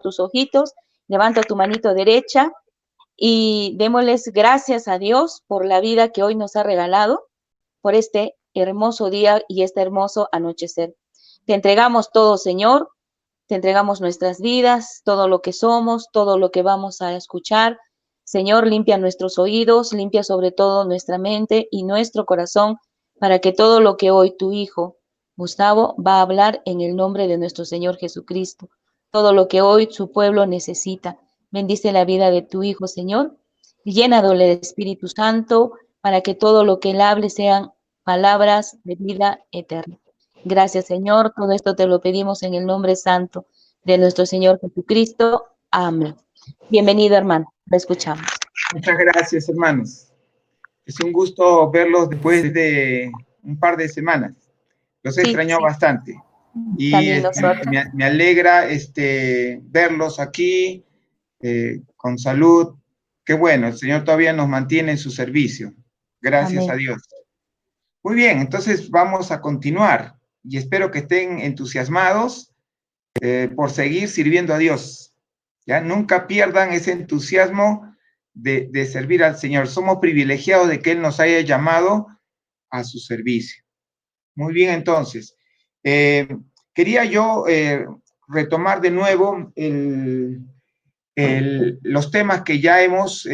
tus ojitos, levanta tu manito derecha y démosles gracias a Dios por la vida que hoy nos ha regalado, por este hermoso día y este hermoso anochecer. Te entregamos todo, Señor, te entregamos nuestras vidas, todo lo que somos, todo lo que vamos a escuchar. Señor, limpia nuestros oídos, limpia sobre todo nuestra mente y nuestro corazón para que todo lo que hoy tu Hijo, Gustavo, va a hablar en el nombre de nuestro Señor Jesucristo. Todo lo que hoy su pueblo necesita. Bendice la vida de tu Hijo, Señor. Llénalo del Espíritu Santo para que todo lo que él hable sean palabras de vida eterna. Gracias, Señor. Todo esto te lo pedimos en el nombre santo de nuestro Señor Jesucristo. Amén. Bienvenido, hermano. Lo escuchamos. Muchas gracias, hermanos. Es un gusto verlos después de un par de semanas. Los he extrañado bastante. Y también nosotros. me alegra verlos aquí con salud. Qué bueno, el Señor todavía nos mantiene en su servicio. Gracias a Dios. Muy bien, entonces vamos a continuar y espero que estén entusiasmados por seguir sirviendo a Dios. ¿Ya? Nunca pierdan ese entusiasmo de servir al Señor. Somos privilegiados de que Él nos haya llamado a su servicio. Muy bien, entonces. Quería yo retomar de nuevo los temas que ya hemos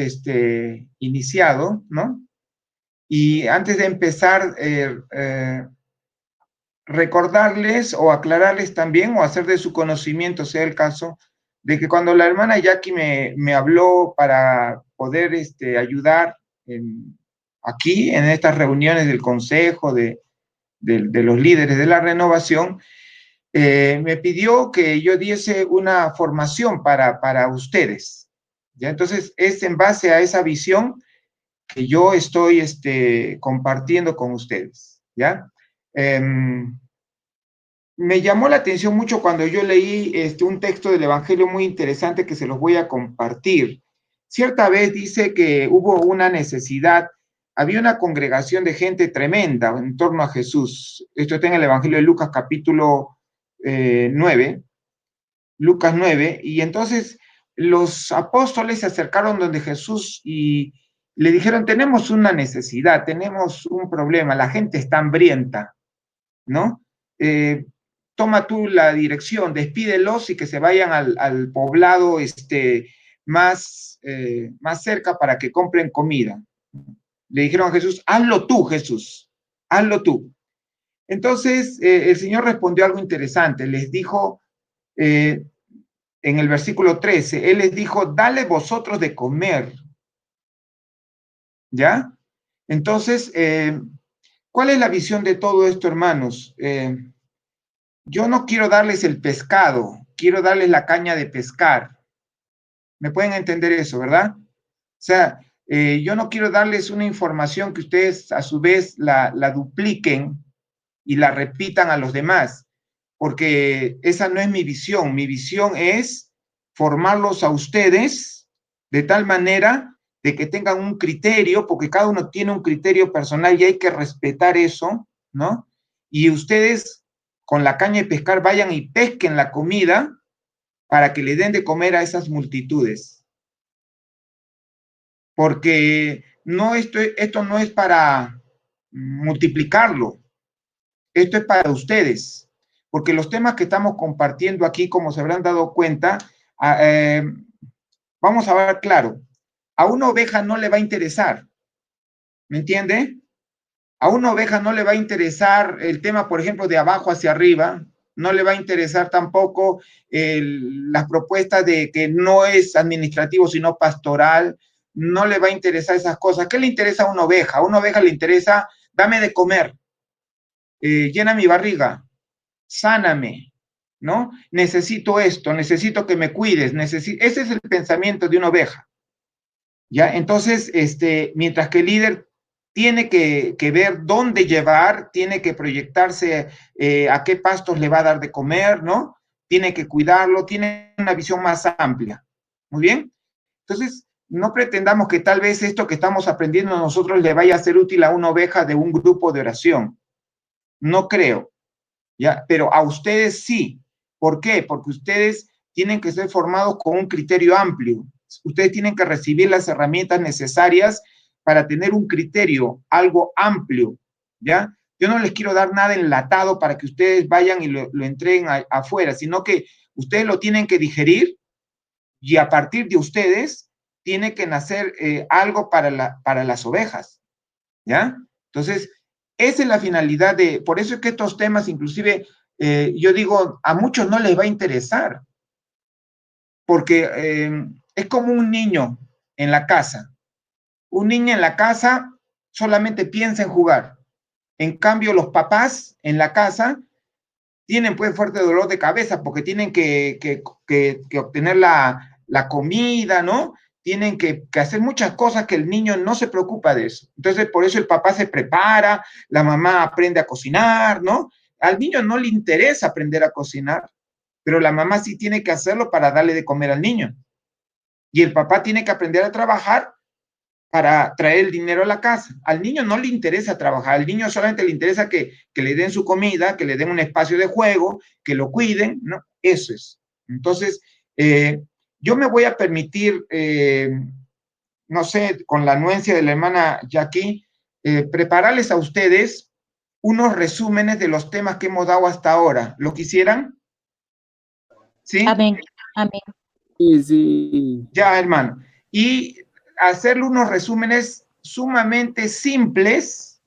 iniciado, ¿no? Y antes de empezar, recordarles o aclararles también o hacer de su conocimiento, sea el caso, de que cuando la hermana Jackie me habló para poder ayudar aquí en estas reuniones del consejo de los líderes de la renovación, me pidió que yo diese una formación para ustedes. ¿Ya? Entonces, es en base a esa visión que yo estoy compartiendo con ustedes. ¿Ya? Me llamó la atención mucho cuando yo leí un texto del Evangelio muy interesante que se los voy a compartir. Cierta vez dice que hubo una necesidad, había una congregación de gente tremenda en torno a Jesús. Esto está en el Evangelio de Lucas capítulo 9, Lucas 9, y entonces los apóstoles se acercaron donde Jesús y le dijeron, tenemos una necesidad, tenemos un problema, la gente está hambrienta, ¿no? Toma tú la dirección, despídelos y que se vayan al poblado más cerca para que compren comida. Le dijeron a Jesús, hazlo tú, Jesús, hazlo tú. Entonces el Señor respondió algo interesante, les dijo en el versículo 13, Él les dijo, dale vosotros de comer. ¿Ya? Entonces, ¿cuál es la visión de todo esto, hermanos? Yo no quiero darles el pescado, quiero darles la caña de pescar. ¿Me pueden entender eso, verdad? O sea, yo no quiero darles una información que ustedes a su vez la dupliquen y la repitan a los demás, porque esa no es mi visión. Mi visión es formarlos a ustedes de tal manera de que tengan un criterio, porque cada uno tiene un criterio personal y hay que respetar eso, ¿no? Y ustedes con la caña de pescar vayan y pesquen la comida para que le den de comer a esas multitudes. Porque no esto no es para multiplicarlo, esto es para ustedes. Porque los temas que estamos compartiendo aquí, como se habrán dado cuenta, vamos a ver claro, a una oveja no le va a interesar, ¿me entiende? A una oveja no le va a interesar el tema, por ejemplo, de abajo hacia arriba, no le va a interesar tampoco las propuestas de que no es administrativo, sino pastoral, no le va a interesar esas cosas. ¿Qué le interesa a una oveja? A una oveja le interesa, dame de comer, llena mi barriga, sáname, ¿no? Necesito esto, necesito que me cuides, ese es el pensamiento de una oveja, ¿ya? Entonces, mientras que el líder tiene que ver dónde llevar, tiene que proyectarse a qué pastos le va a dar de comer, ¿no? Tiene que cuidarlo, tiene una visión más amplia. ¿Muy bien? Entonces, no pretendamos que tal vez esto que estamos aprendiendo nosotros le vaya a ser útil a una oveja de un grupo de oración. No creo, ¿ya? Pero a ustedes sí. ¿Por qué? Porque ustedes tienen que ser formados con un criterio amplio. Ustedes tienen que recibir las herramientas necesarias para tener un criterio, algo amplio, ¿ya? Yo no les quiero dar nada enlatado para que ustedes vayan y lo entreguen afuera, sino que ustedes lo tienen que digerir y a partir de ustedes tiene que nacer algo para las ovejas, ¿ya? Entonces, esa es la finalidad por eso es que estos temas, inclusive, yo digo, a muchos no les va a interesar, porque es como un niño en la casa. Un niño en la casa solamente piensa en jugar. En cambio, los papás en la casa tienen pues fuerte dolor de cabeza porque tienen que obtener la comida, ¿no? Tienen que hacer muchas cosas que el niño no se preocupa de eso. Entonces, por eso el papá se prepara, la mamá aprende a cocinar, ¿no? Al niño no le interesa aprender a cocinar, pero la mamá sí tiene que hacerlo para darle de comer al niño. Y el papá tiene que aprender a trabajar para traer el dinero a la casa. Al niño no le interesa trabajar, al niño solamente le interesa que le den su comida, que le den un espacio de juego, que lo cuiden, ¿no? Eso es. Entonces, yo me voy a permitir, no sé, con la anuencia de la hermana Jackie, prepararles a ustedes unos resúmenes de los temas que hemos dado hasta ahora. ¿Lo quisieran? ¿Sí? Amén, amén. Sí, sí. Ya, hermano. Y hacerle unos resúmenes sumamente simples,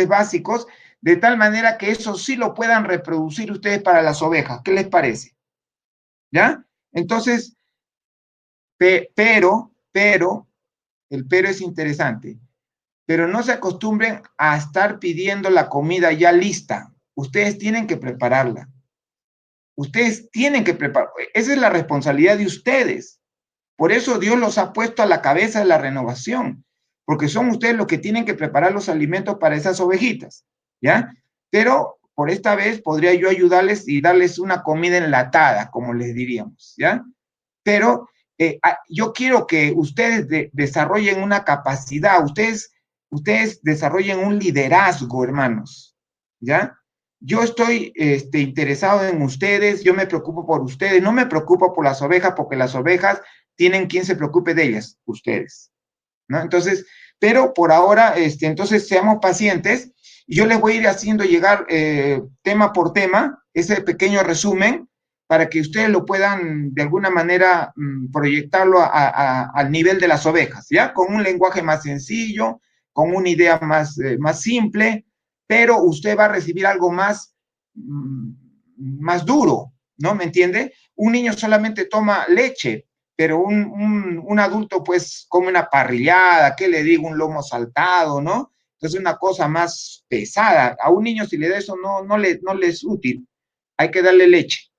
básicos, de tal manera que eso sí lo puedan reproducir ustedes para las ovejas. ¿Qué les parece? ¿Ya? Entonces, pero, el pero es interesante, pero no se acostumbren a estar pidiendo la comida ya lista. Ustedes tienen que prepararla. Ustedes tienen que preparar. Esa es la responsabilidad de ustedes. Por eso Dios los ha puesto a la cabeza de la renovación, porque son ustedes los que tienen que preparar los alimentos para esas ovejitas, ¿ya? Pero por esta vez podría yo ayudarles y darles una comida enlatada, como les diríamos, ¿ya? Pero yo quiero que ustedes desarrollen una capacidad, ustedes desarrollen un liderazgo, hermanos, ¿ya? Yo estoy interesado en ustedes, yo me preocupo por ustedes, no me preocupo por las ovejas, porque las ovejas tienen quien se preocupe de ellas, ustedes, ¿no? Entonces, pero por ahora, entonces seamos pacientes y yo les voy a ir haciendo llegar tema por tema ese pequeño resumen para que ustedes lo puedan de alguna manera proyectarlo al nivel de las ovejas, ¿ya? Con un lenguaje más sencillo, con una idea más simple, pero usted va a recibir algo más duro, ¿no? ¿Me entiende? Un niño solamente toma leche, pero un adulto pues come una parrillada, ¿qué le digo? Un lomo saltado, ¿no? Entonces una cosa más pesada. A un niño si le da eso no le es útil, hay que darle leche.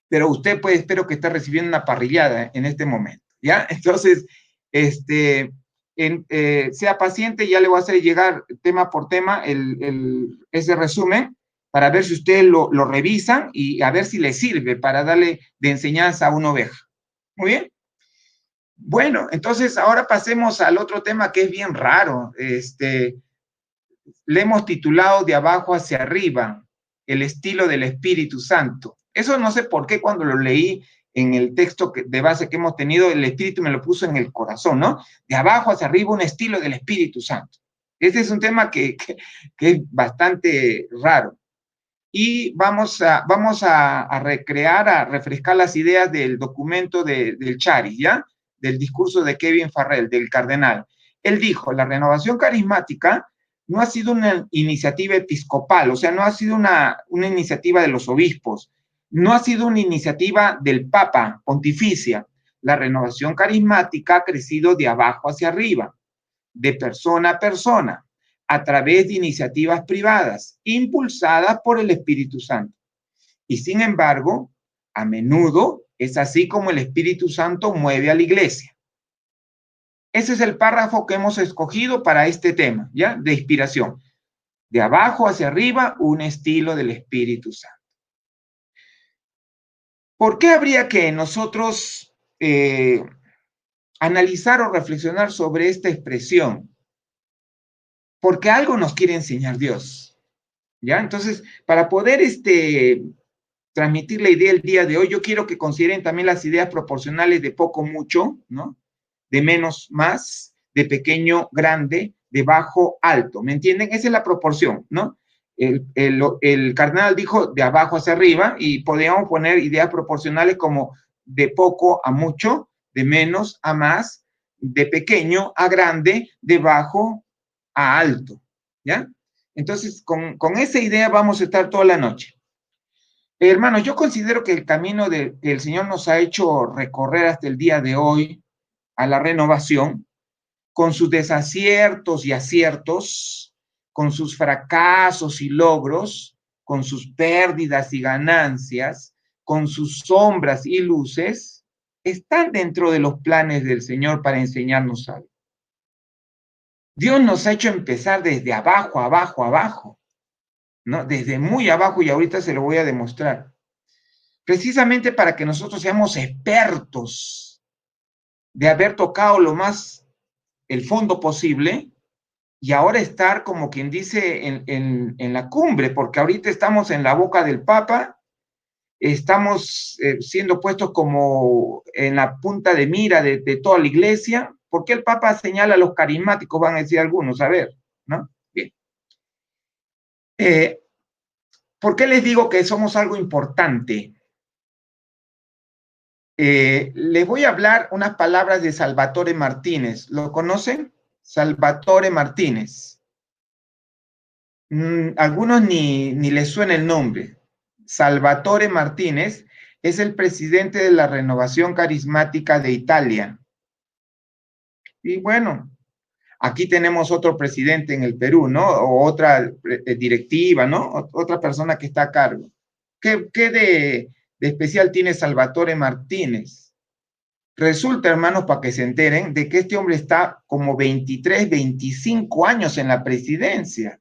Pero usted pues espero que esté recibiendo una parrillada en este momento, ¿ya? Entonces, sea paciente, ya le voy a hacer llegar tema por tema ese resumen para ver si ustedes lo revisan y a ver si le sirve para darle de enseñanza a una oveja. Muy bien. Bueno, entonces ahora pasemos al otro tema que es bien raro. Le hemos titulado de abajo hacia arriba, el estilo del Espíritu Santo. Eso no sé por qué cuando lo leí en el texto de base que hemos tenido, el Espíritu me lo puso en el corazón, ¿no? De abajo hacia arriba, un estilo del Espíritu Santo. Este es un tema que es bastante raro. Y vamos a recrear, a refrescar las ideas del documento del Charis, ¿ya? Del discurso de Kevin Farrell, del cardenal. Él dijo, la renovación carismática no ha sido una iniciativa episcopal, o sea, no ha sido una iniciativa de los obispos, no ha sido una iniciativa del Papa pontificia. La renovación carismática ha crecido de abajo hacia arriba, de persona a persona, a través de iniciativas privadas, impulsadas por el Espíritu Santo. Y sin embargo, a menudo es así como el Espíritu Santo mueve a la iglesia. Ese es el párrafo que hemos escogido para este tema, ¿ya? De inspiración. De abajo hacia arriba, un estilo del Espíritu Santo. ¿Por qué habría que nosotros analizar o reflexionar sobre esta expresión? Porque algo nos quiere enseñar Dios, ¿ya? Entonces, para poder transmitir la idea el día de hoy, yo quiero que consideren también las ideas proporcionales de poco, mucho, ¿no? De menos, más, de pequeño, grande, de bajo, alto. ¿Me entienden? Esa es la proporción, ¿no? El cardenal dijo de abajo hacia arriba y podríamos poner ideas proporcionales como de poco a mucho, de menos a más, de pequeño a grande, de bajo a alto, ¿ya? Entonces, con esa idea vamos a estar toda la noche. Hermanos, yo considero que el camino que el Señor nos ha hecho recorrer hasta el día de hoy a la renovación, con sus desaciertos y aciertos, con sus fracasos y logros, con sus pérdidas y ganancias, con sus sombras y luces, están dentro de los planes del Señor para enseñarnos algo. Dios nos ha hecho empezar desde abajo, abajo, abajo, ¿no? Desde muy abajo, y ahorita se lo voy a demostrar. Precisamente para que nosotros seamos expertos de haber tocado lo más el fondo posible y ahora estar, como quien dice, en la cumbre, porque ahorita estamos en la boca del Papa, estamos siendo puestos como en la punta de mira de toda la iglesia. ¿Por qué el Papa señala a los carismáticos? Van a decir algunos, a ver, ¿no? Bien. ¿Por qué les digo que somos algo importante? Les voy a hablar unas palabras de Salvatore Martínez. ¿Lo conocen? Salvatore Martínez. Algunos ni les suena el nombre. Salvatore Martínez es el presidente de la Renovación Carismática de Italia. Y bueno, aquí tenemos otro presidente en el Perú, ¿no? O otra directiva, ¿no? Otra persona que está a cargo. ¿Qué de especial tiene Salvatore Martínez? Resulta, hermanos, para que se enteren, de que este hombre está como 23, 25 años en la presidencia.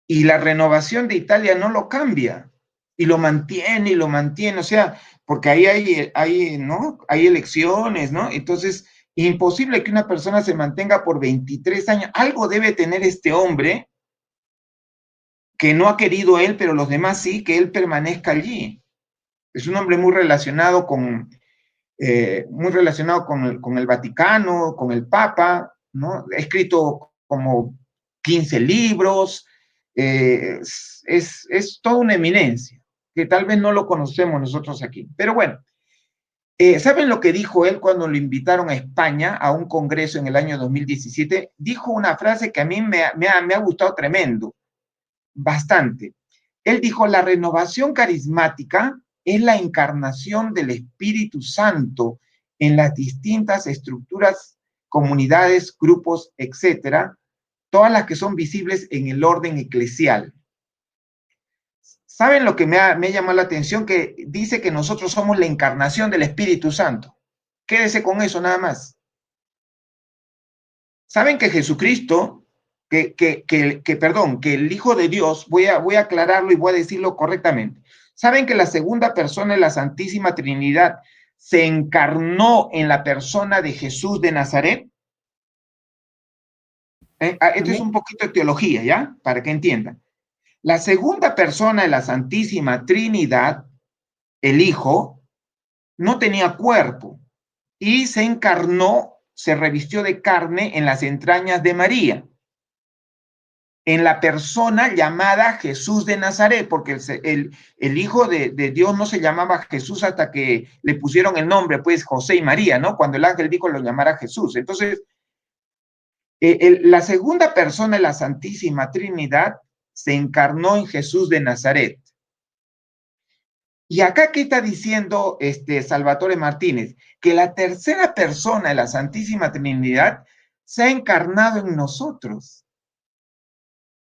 Y la Renovación de Italia no lo cambia. Y lo mantiene, o sea, porque ahí, ¿no? Hay elecciones, ¿no? Entonces, imposible que una persona se mantenga por 23 años. Algo debe tener este hombre que no ha querido él, pero los demás sí, que él permanezca allí. Es un hombre muy relacionado con el Vaticano, con el Papa, ¿no? Ha escrito como 15 libros, es toda una eminencia, que tal vez no lo conocemos nosotros aquí. Pero bueno, ¿saben lo que dijo él cuando lo invitaron a España a un congreso en el año 2017? Dijo una frase que a mí me ha gustado tremendo, bastante. Él dijo: la renovación carismática es la encarnación del Espíritu Santo en las distintas estructuras, comunidades, grupos, etcétera, todas las que son visibles en el orden eclesial. ¿Saben lo que me ha llamado la atención? Que dice que nosotros somos la encarnación del Espíritu Santo. Quédese con eso nada más. ¿Saben que Jesucristo, que el Hijo de Dios, voy a aclararlo y voy a decirlo correctamente? ¿Saben que la segunda persona de la Santísima Trinidad se encarnó en la persona de Jesús de Nazaret? Esto es un poquito de teología, ¿ya? Para que entiendan. La segunda persona de la Santísima Trinidad, el Hijo, no tenía cuerpo y se encarnó, se revistió de carne en las entrañas de María, en la persona llamada Jesús de Nazaret, porque el Hijo de Dios no se llamaba Jesús hasta que le pusieron el nombre, pues José y María, ¿no? Cuando el ángel dijo lo llamara Jesús. Entonces, la segunda persona de la Santísima Trinidad se encarnó en Jesús de Nazaret. Y acá, ¿qué está diciendo Salvatore Martínez? Que la tercera persona de la Santísima Trinidad se ha encarnado en nosotros.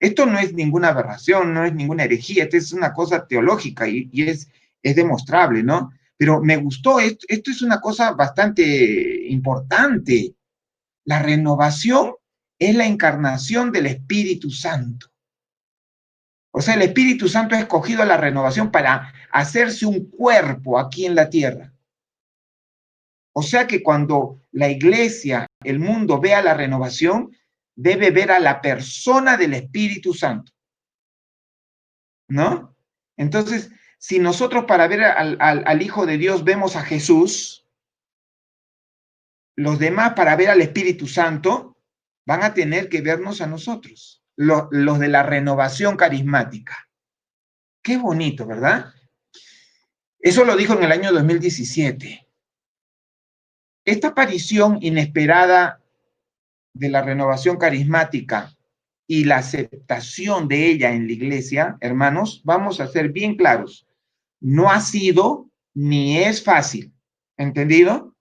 Esto no es ninguna aberración, no es ninguna herejía, esto es una cosa teológica y es demostrable, ¿no? Pero me gustó, esto es una cosa bastante importante. La renovación es la encarnación del Espíritu Santo. O sea, el Espíritu Santo ha escogido la renovación para hacerse un cuerpo aquí en la tierra. O sea que cuando la iglesia, el mundo vea la renovación, debe ver a la persona del Espíritu Santo, ¿no? Entonces, si nosotros para ver al Hijo de Dios vemos a Jesús, los demás para ver al Espíritu Santo van a tener que vernos a nosotros, los de la renovación carismática. Qué bonito, ¿verdad? Eso lo dijo en el año 2017. Esta aparición inesperada de la renovación carismática y la aceptación de ella en la iglesia, hermanos, vamos a ser bien claros, no ha sido ni es fácil, ¿entendido?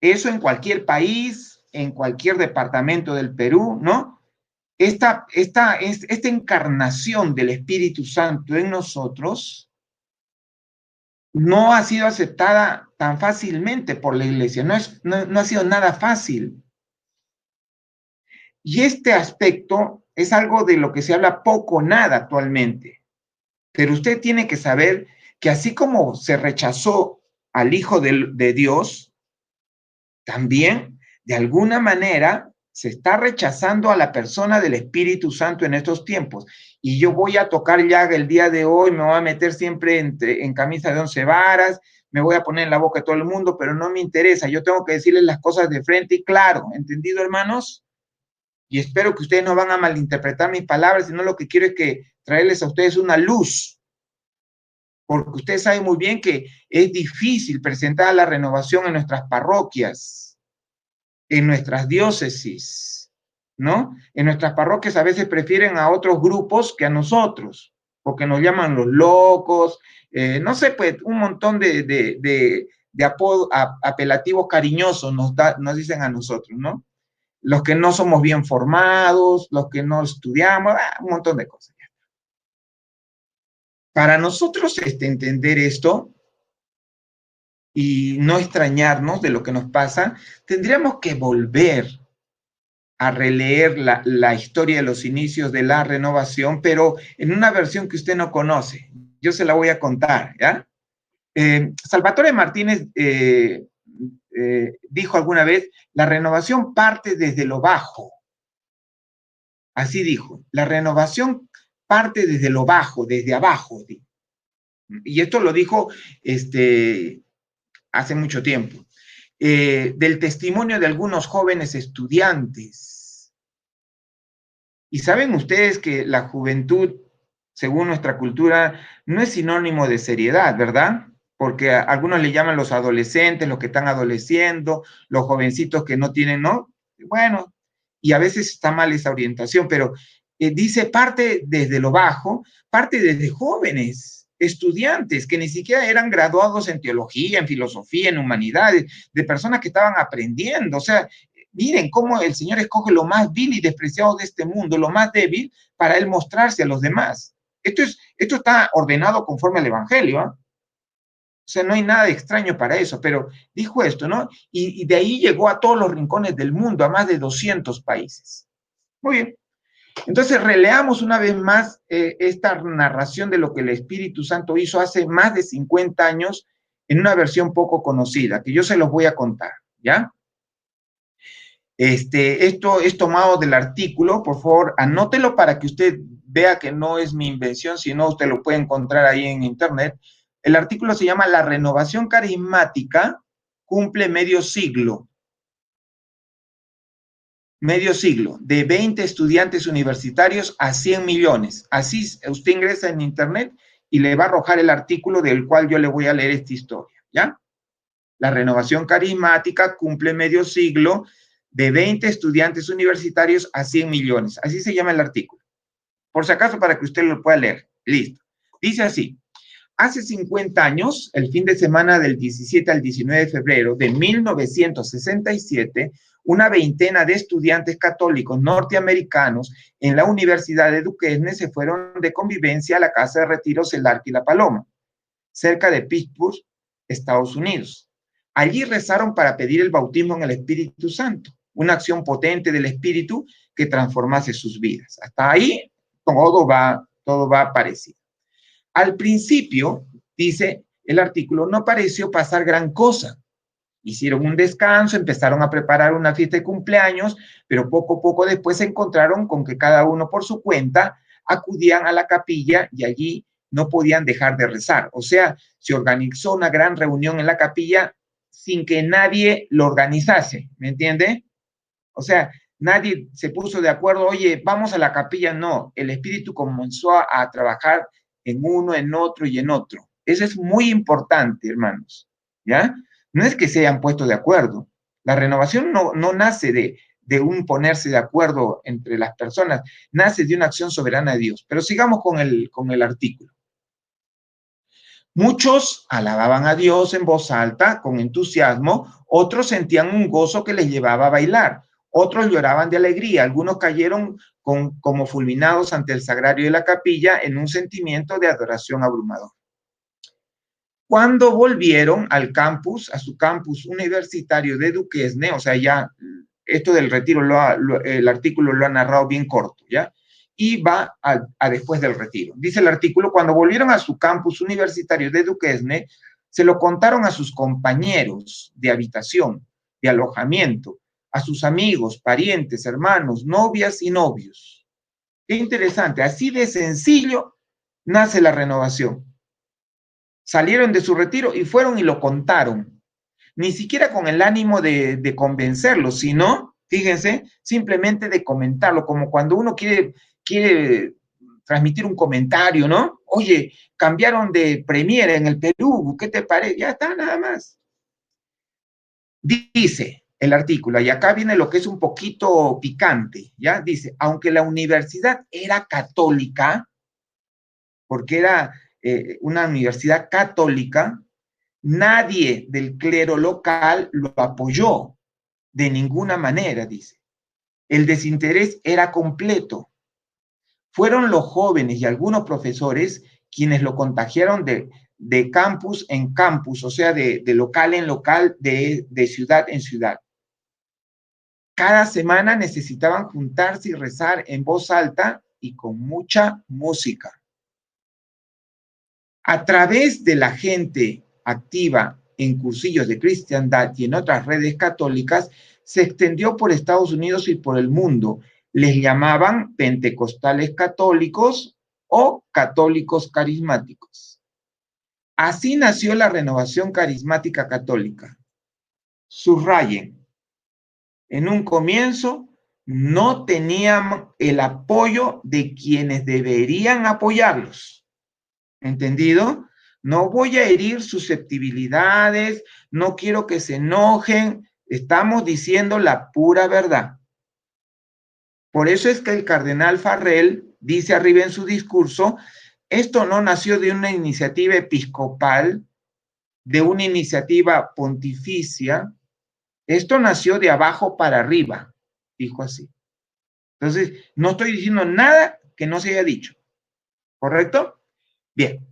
Eso en cualquier país, en cualquier departamento del Perú, ¿no? Esta encarnación del Espíritu Santo en nosotros no ha sido aceptada tan fácilmente por la iglesia, no ha sido nada fácil. Y este aspecto es algo de lo que se habla poco o nada actualmente. Pero usted tiene que saber que así como se rechazó al Hijo de Dios, también de alguna manera se está rechazando a la persona del Espíritu Santo en estos tiempos. Y yo voy a tocar llaga el día de hoy, me voy a meter siempre en camisa de 11 varas, me voy a poner en la boca de todo el mundo, pero no me interesa. Yo tengo que decirles las cosas de frente y claro. ¿Entendido, hermanos? Y espero que ustedes no van a malinterpretar mis palabras, sino lo que quiero es que traerles a ustedes una luz. Porque ustedes saben muy bien que es difícil presentar la renovación en nuestras parroquias, en nuestras diócesis, ¿no? En nuestras parroquias a veces prefieren a otros grupos que a nosotros, porque nos llaman los locos, no sé, pues un montón de apelativos cariñosos nos dicen a nosotros, ¿no? Los que no somos bien formados, los que no estudiamos, un montón de cosas. Para nosotros entender esto y no extrañarnos de lo que nos pasa, tendríamos que volver a releer la historia de los inicios de la renovación, pero en una versión que usted no conoce. Yo se la voy a contar, ¿ya? Salvatore Martínez dijo alguna vez, la renovación parte desde lo bajo. Así dijo, la renovación parte desde lo bajo, desde abajo. Y esto lo dijo hace mucho tiempo. Del testimonio de algunos jóvenes estudiantes. Y saben ustedes que la juventud, según nuestra cultura, no es sinónimo de seriedad, ¿verdad? Porque a algunos le llaman los adolescentes, los que están adoleciendo, los jovencitos que no tienen, ¿no? Bueno, y a veces está mal esa orientación, pero dice parte desde lo bajo, parte desde jóvenes, estudiantes que ni siquiera eran graduados en teología, en filosofía, en humanidades, de personas que estaban aprendiendo. O sea, miren cómo el Señor escoge lo más vil y despreciado de este mundo, lo más débil, para Él mostrarse a los demás. Esto está ordenado conforme al Evangelio, ¿eh? O sea, no hay nada extraño para eso, pero dijo esto, ¿no? Y de ahí llegó a todos los rincones del mundo, a más de 200 países. Muy bien. Entonces, releamos una vez más esta narración de lo que el Espíritu Santo hizo hace más de 50 años en una versión poco conocida, que yo se los voy a contar, ¿ya? Esto es tomado del artículo, por favor, anótelo para que usted vea que no es mi invención, sino usted lo puede encontrar ahí en internet. El artículo se llama La renovación carismática cumple medio siglo, de 20 estudiantes universitarios a 100 millones. Así usted ingresa en internet y le va a arrojar el artículo del cual yo le voy a leer esta historia, ¿ya? La renovación carismática cumple medio siglo, de 20 estudiantes universitarios a 100 millones. Así se llama el artículo. Por si acaso, para que usted lo pueda leer. Listo. Dice así. Hace 50 años, el fin de semana del 17 al 19 de febrero de 1967, una veintena de estudiantes católicos norteamericanos en la Universidad de Duquesne se fueron de convivencia a la casa de retiros El Arca y la Paloma, cerca de Pittsburgh, Estados Unidos. Allí rezaron para pedir el bautismo en el Espíritu Santo, una acción potente del Espíritu que transformase sus vidas. Hasta ahí todo va parecido. Al principio, dice el artículo, no pareció pasar gran cosa. Hicieron un descanso, empezaron a preparar una fiesta de cumpleaños, pero poco a poco después se encontraron con que cada uno por su cuenta acudían a la capilla y allí no podían dejar de rezar. O sea, se organizó una gran reunión en la capilla sin que nadie lo organizase, ¿me entiende? O sea, nadie se puso de acuerdo, oye, vamos a la capilla. No, el Espíritu comenzó a trabajar en uno, en otro y en otro. Eso es muy importante, hermanos, ¿ya? No es que se hayan puesto de acuerdo. La renovación no nace de un ponerse de acuerdo entre las personas, nace de una acción soberana de Dios. Pero sigamos con el artículo. Muchos alababan a Dios en voz alta, con entusiasmo, otros sentían un gozo que les llevaba a bailar, otros lloraban de alegría, algunos cayeron como fulminados ante el sagrario de la capilla en un sentimiento de adoración abrumador. Cuando volvieron al campus, a su campus universitario de Duquesne, o sea, ya esto del retiro, el artículo lo ha narrado bien corto, ¿ya? Y va a después del retiro. Dice el artículo, cuando volvieron a su campus universitario de Duquesne, se lo contaron a sus compañeros de habitación, de alojamiento, a sus amigos, parientes, hermanos, novias y novios. Qué interesante, así de sencillo nace la renovación. Salieron de su retiro y fueron y lo contaron. Ni siquiera con el ánimo de convencerlos, sino, fíjense, simplemente de comentarlo, como cuando uno quiere transmitir un comentario, ¿no? Oye, cambiaron de premier en el Perú, ¿qué te parece? Ya está, nada más. Dice el artículo, y acá viene lo que es un poquito picante, ¿ya? Dice, aunque la universidad era católica, porque era una universidad católica, nadie del clero local lo apoyó de ninguna manera, dice. El desinterés era completo. Fueron los jóvenes y algunos profesores quienes lo contagiaron de campus en campus, o sea, de local en local, de ciudad en ciudad. Cada semana necesitaban juntarse y rezar en voz alta y con mucha música. A través de la gente activa en cursillos de cristiandad y en otras redes católicas, se extendió por Estados Unidos y por el mundo. Les llamaban pentecostales católicos o católicos carismáticos. Así nació la renovación carismática católica. Subrayen, en un comienzo no tenían el apoyo de quienes deberían apoyarlos. ¿Entendido? No voy a herir susceptibilidades, no quiero que se enojen, estamos diciendo la pura verdad. Por eso es que el cardenal Farrell dice arriba en su discurso, esto no nació de una iniciativa episcopal, de una iniciativa pontificia, esto nació de abajo para arriba, dijo así. Entonces, no estoy diciendo nada que no se haya dicho, ¿correcto? Bien.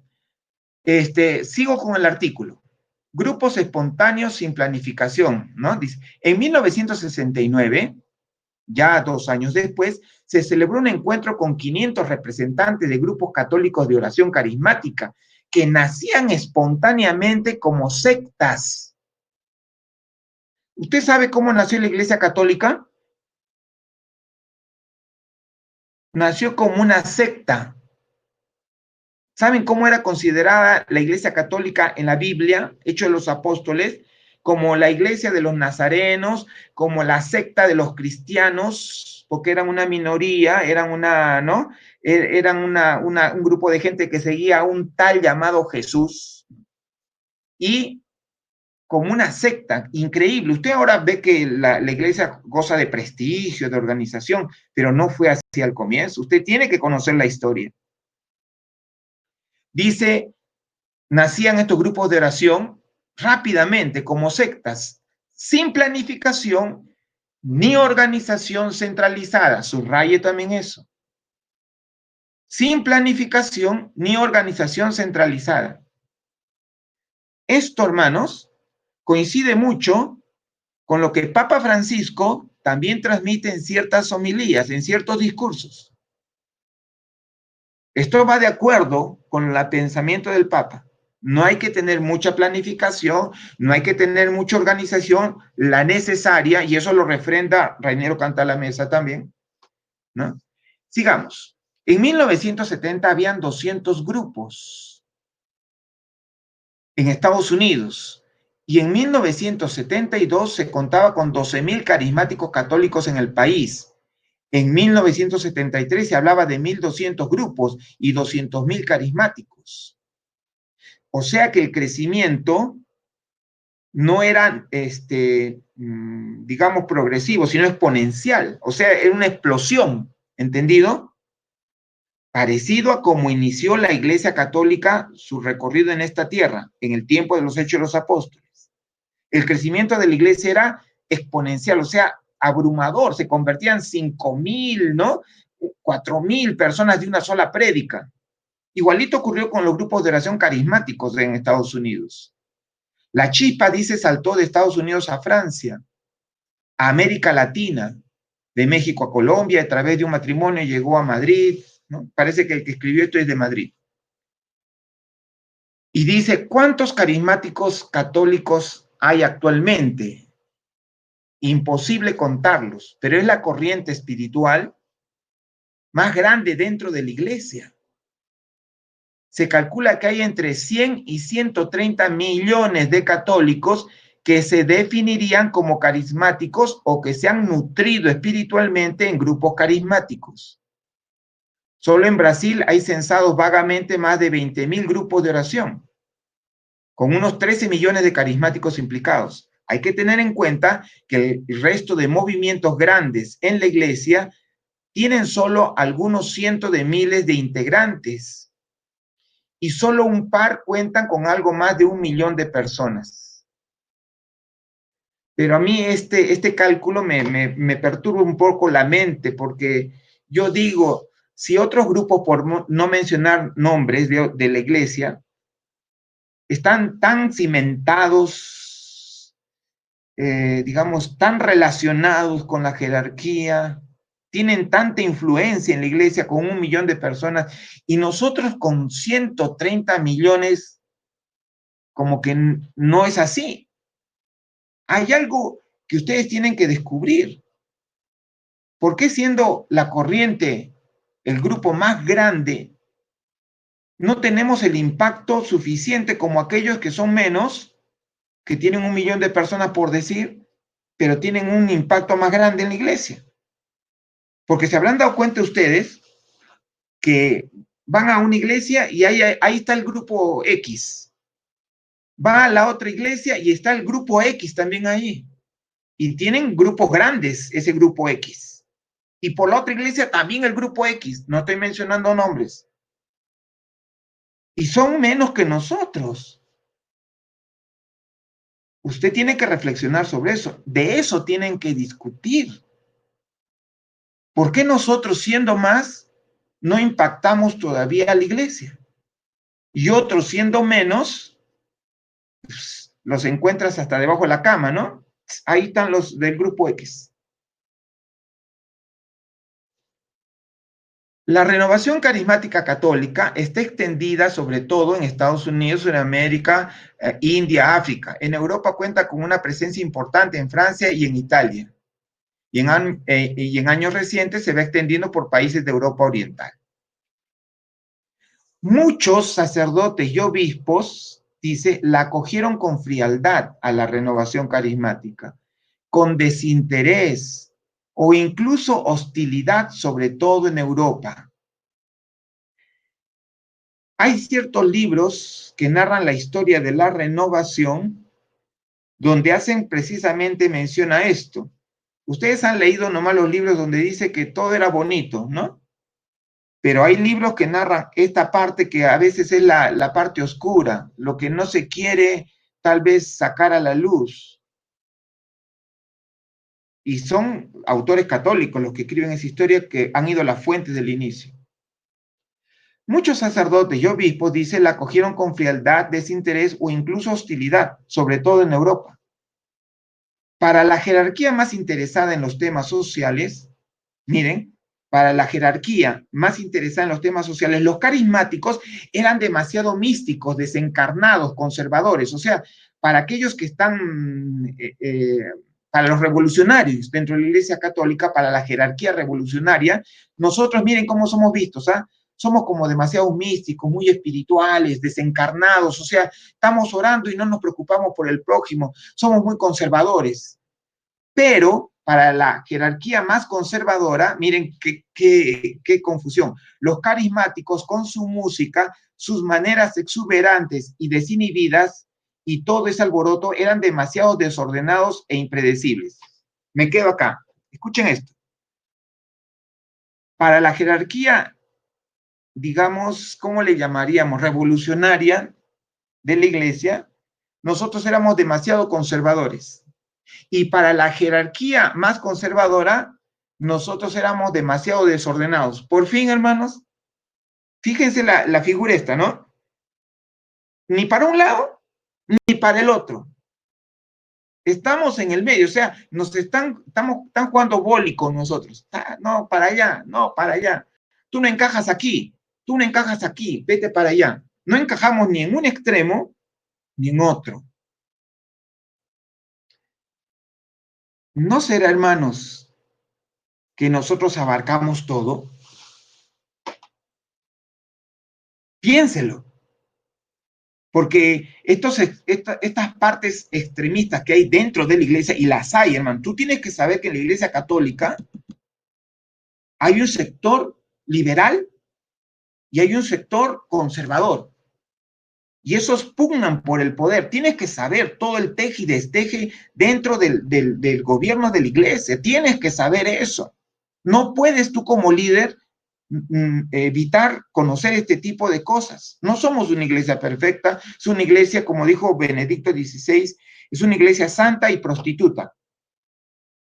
Sigo con el artículo. Grupos espontáneos sin planificación, ¿no? Dice, en 1969, ya 2 años después, se celebró un encuentro con 500 representantes de grupos católicos de oración carismática que nacían espontáneamente como sectas. ¿Usted sabe cómo nació la Iglesia Católica? Nació como una secta. ¿Saben cómo era considerada la Iglesia Católica en la Biblia, Hechos de los Apóstoles? Como la iglesia de los nazarenos, como la secta de los cristianos, porque eran una minoría, eran ¿no? Eran un grupo de gente que seguía a un tal llamado Jesús, y como una secta increíble. Usted ahora ve que la iglesia goza de prestigio, de organización, pero no fue así al comienzo. Usted tiene que conocer la historia. Dice, nacían estos grupos de oración rápidamente como sectas, sin planificación ni organización centralizada. Subraye también eso. Sin planificación ni organización centralizada. Esto, hermanos, coincide mucho con lo que Papa Francisco también transmite en ciertas homilías, en ciertos discursos. Esto va de acuerdo con el pensamiento del Papa. No hay que tener mucha planificación, no hay que tener mucha organización, la necesaria, y eso lo refrenda Rainero Cantalamessa también, ¿no? Sigamos. En 1970 habían 200 grupos en Estados Unidos y en 1972 se contaba con 12.000 carismáticos católicos en el país. En 1973 se hablaba de 1.200 grupos y 200.000 carismáticos. O sea que el crecimiento no era, digamos, progresivo, sino exponencial. O sea, era una explosión, ¿entendido? Parecido a como inició la Iglesia Católica su recorrido en esta tierra, en el tiempo de los Hechos de los Apóstoles. El crecimiento de la Iglesia era exponencial, o sea, abrumador. Se convertían 5.000, ¿no? 4.000 personas de una sola prédica. Igualito ocurrió con los grupos de oración carismáticos en Estados Unidos. La chispa, dice, saltó de Estados Unidos a Francia, a América Latina, de México a Colombia, a través de un matrimonio llegó a Madrid, ¿no? Parece que el que escribió esto es de Madrid. Y dice, ¿cuántos carismáticos católicos hay actualmente? Imposible contarlos, pero es la corriente espiritual más grande dentro de la iglesia. Se calcula que hay entre 100 y 130 millones de católicos que se definirían como carismáticos o que se han nutrido espiritualmente en grupos carismáticos. Solo en Brasil hay censados vagamente más de 20.000 grupos de oración, con unos 13 millones de carismáticos implicados. Hay que tener en cuenta que el resto de movimientos grandes en la iglesia tienen solo algunos cientos de miles de integrantes y solo un par cuentan con algo más de 1 millón de personas. Pero a mí este cálculo me perturba un poco la mente, porque yo digo, si otros grupos, por no mencionar nombres de la iglesia, están tan cimentados, digamos, tan relacionados con la jerarquía, tienen tanta influencia en la iglesia con 1 millón de personas, y nosotros con 130 millones, como que no es así. Hay algo que ustedes tienen que descubrir. ¿Por qué siendo la corriente el grupo más grande, no tenemos el impacto suficiente como aquellos que son menos, que tienen 1 millón de personas por decir, pero tienen un impacto más grande en la iglesia? Porque se habrán dado cuenta ustedes que van a una iglesia y ahí está el grupo X. Va a la otra iglesia y está el grupo X también ahí. Y tienen grupos grandes, ese grupo X. Y por la otra iglesia también el grupo X. No estoy mencionando nombres. Y son menos que nosotros. Usted tiene que reflexionar sobre eso. De eso tienen que discutir. ¿Por qué nosotros, siendo más, no impactamos todavía a la iglesia? Y otros, siendo menos, pues, los encuentras hasta debajo de la cama, ¿no? Ahí están los del grupo X. La renovación carismática católica está extendida sobre todo en Estados Unidos, Sudamérica, India, África. En Europa cuenta con una presencia importante en Francia y en Italia. Y en años recientes se va extendiendo por países de Europa Oriental. Muchos sacerdotes y obispos, dice, la acogieron con frialdad a la renovación carismática, con desinterés o incluso hostilidad, sobre todo en Europa. Hay ciertos libros que narran la historia de la renovación donde hacen precisamente mención a esto. Ustedes han leído nomás los libros donde dice que todo era bonito, ¿no? Pero hay libros que narran esta parte que a veces es la parte oscura, lo que no se quiere tal vez sacar a la luz. Y son autores católicos los que escriben esa historia, que han ido a las fuentes del inicio. Muchos sacerdotes y obispos, dice, la acogieron con frialdad, desinterés o incluso hostilidad, sobre todo en Europa. Para la jerarquía más interesada en los temas sociales, miren, para la jerarquía más interesada en los temas sociales, los carismáticos eran demasiado místicos, desencarnados, conservadores. O sea, para aquellos que están para los revolucionarios dentro de la Iglesia Católica, para la jerarquía revolucionaria, nosotros miren cómo somos vistos, ¿ah? Somos como demasiado místicos, muy espirituales, desencarnados, o sea, estamos orando y no nos preocupamos por el prójimo, somos muy conservadores. Pero para la jerarquía más conservadora, miren qué confusión, los carismáticos con su música, sus maneras exuberantes y desinhibidas, y todo ese alboroto eran demasiado desordenados e impredecibles. Me quedo acá. Escuchen esto. Para la jerarquía, digamos, ¿cómo le llamaríamos? Revolucionaria de la iglesia, nosotros éramos demasiado conservadores. Y para la jerarquía más conservadora, nosotros éramos demasiado desordenados. Por fin, hermanos, fíjense la figura esta, ¿no? Ni para un lado, ni para el otro. Estamos en el medio, o sea, están jugando boli con nosotros. No, para allá, no, para allá. Tú no encajas aquí, tú no encajas aquí, vete para allá. No encajamos ni en un extremo, ni en otro. ¿No será, hermanos, que nosotros abarcamos todo? Piénselo. Porque estas partes extremistas que hay dentro de la iglesia, y las hay, hermano, tú tienes que saber que en la iglesia católica hay un sector liberal y hay un sector conservador. Y esos pugnan por el poder. Tienes que saber todo el teje y desteje dentro del gobierno de la iglesia. Tienes que saber eso. No puedes tú como líder evitar conocer este tipo de cosas. No somos una iglesia perfecta, es una iglesia, como dijo Benedicto XVI, es una iglesia santa y prostituta.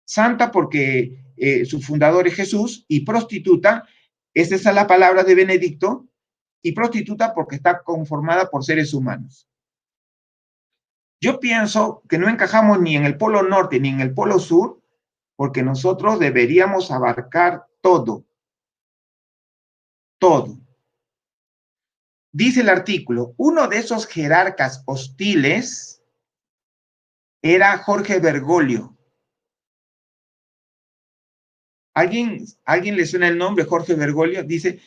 Santa porque su fundador es Jesús, y prostituta, esa es la palabra de Benedicto, y prostituta porque está conformada por seres humanos. Yo pienso que no encajamos ni en el polo norte ni en el polo sur, porque nosotros deberíamos abarcar todo. Todo. Dice el artículo, uno de esos jerarcas hostiles era Jorge Bergoglio. ¿Alguien le suena el nombre Jorge Bergoglio? Dice,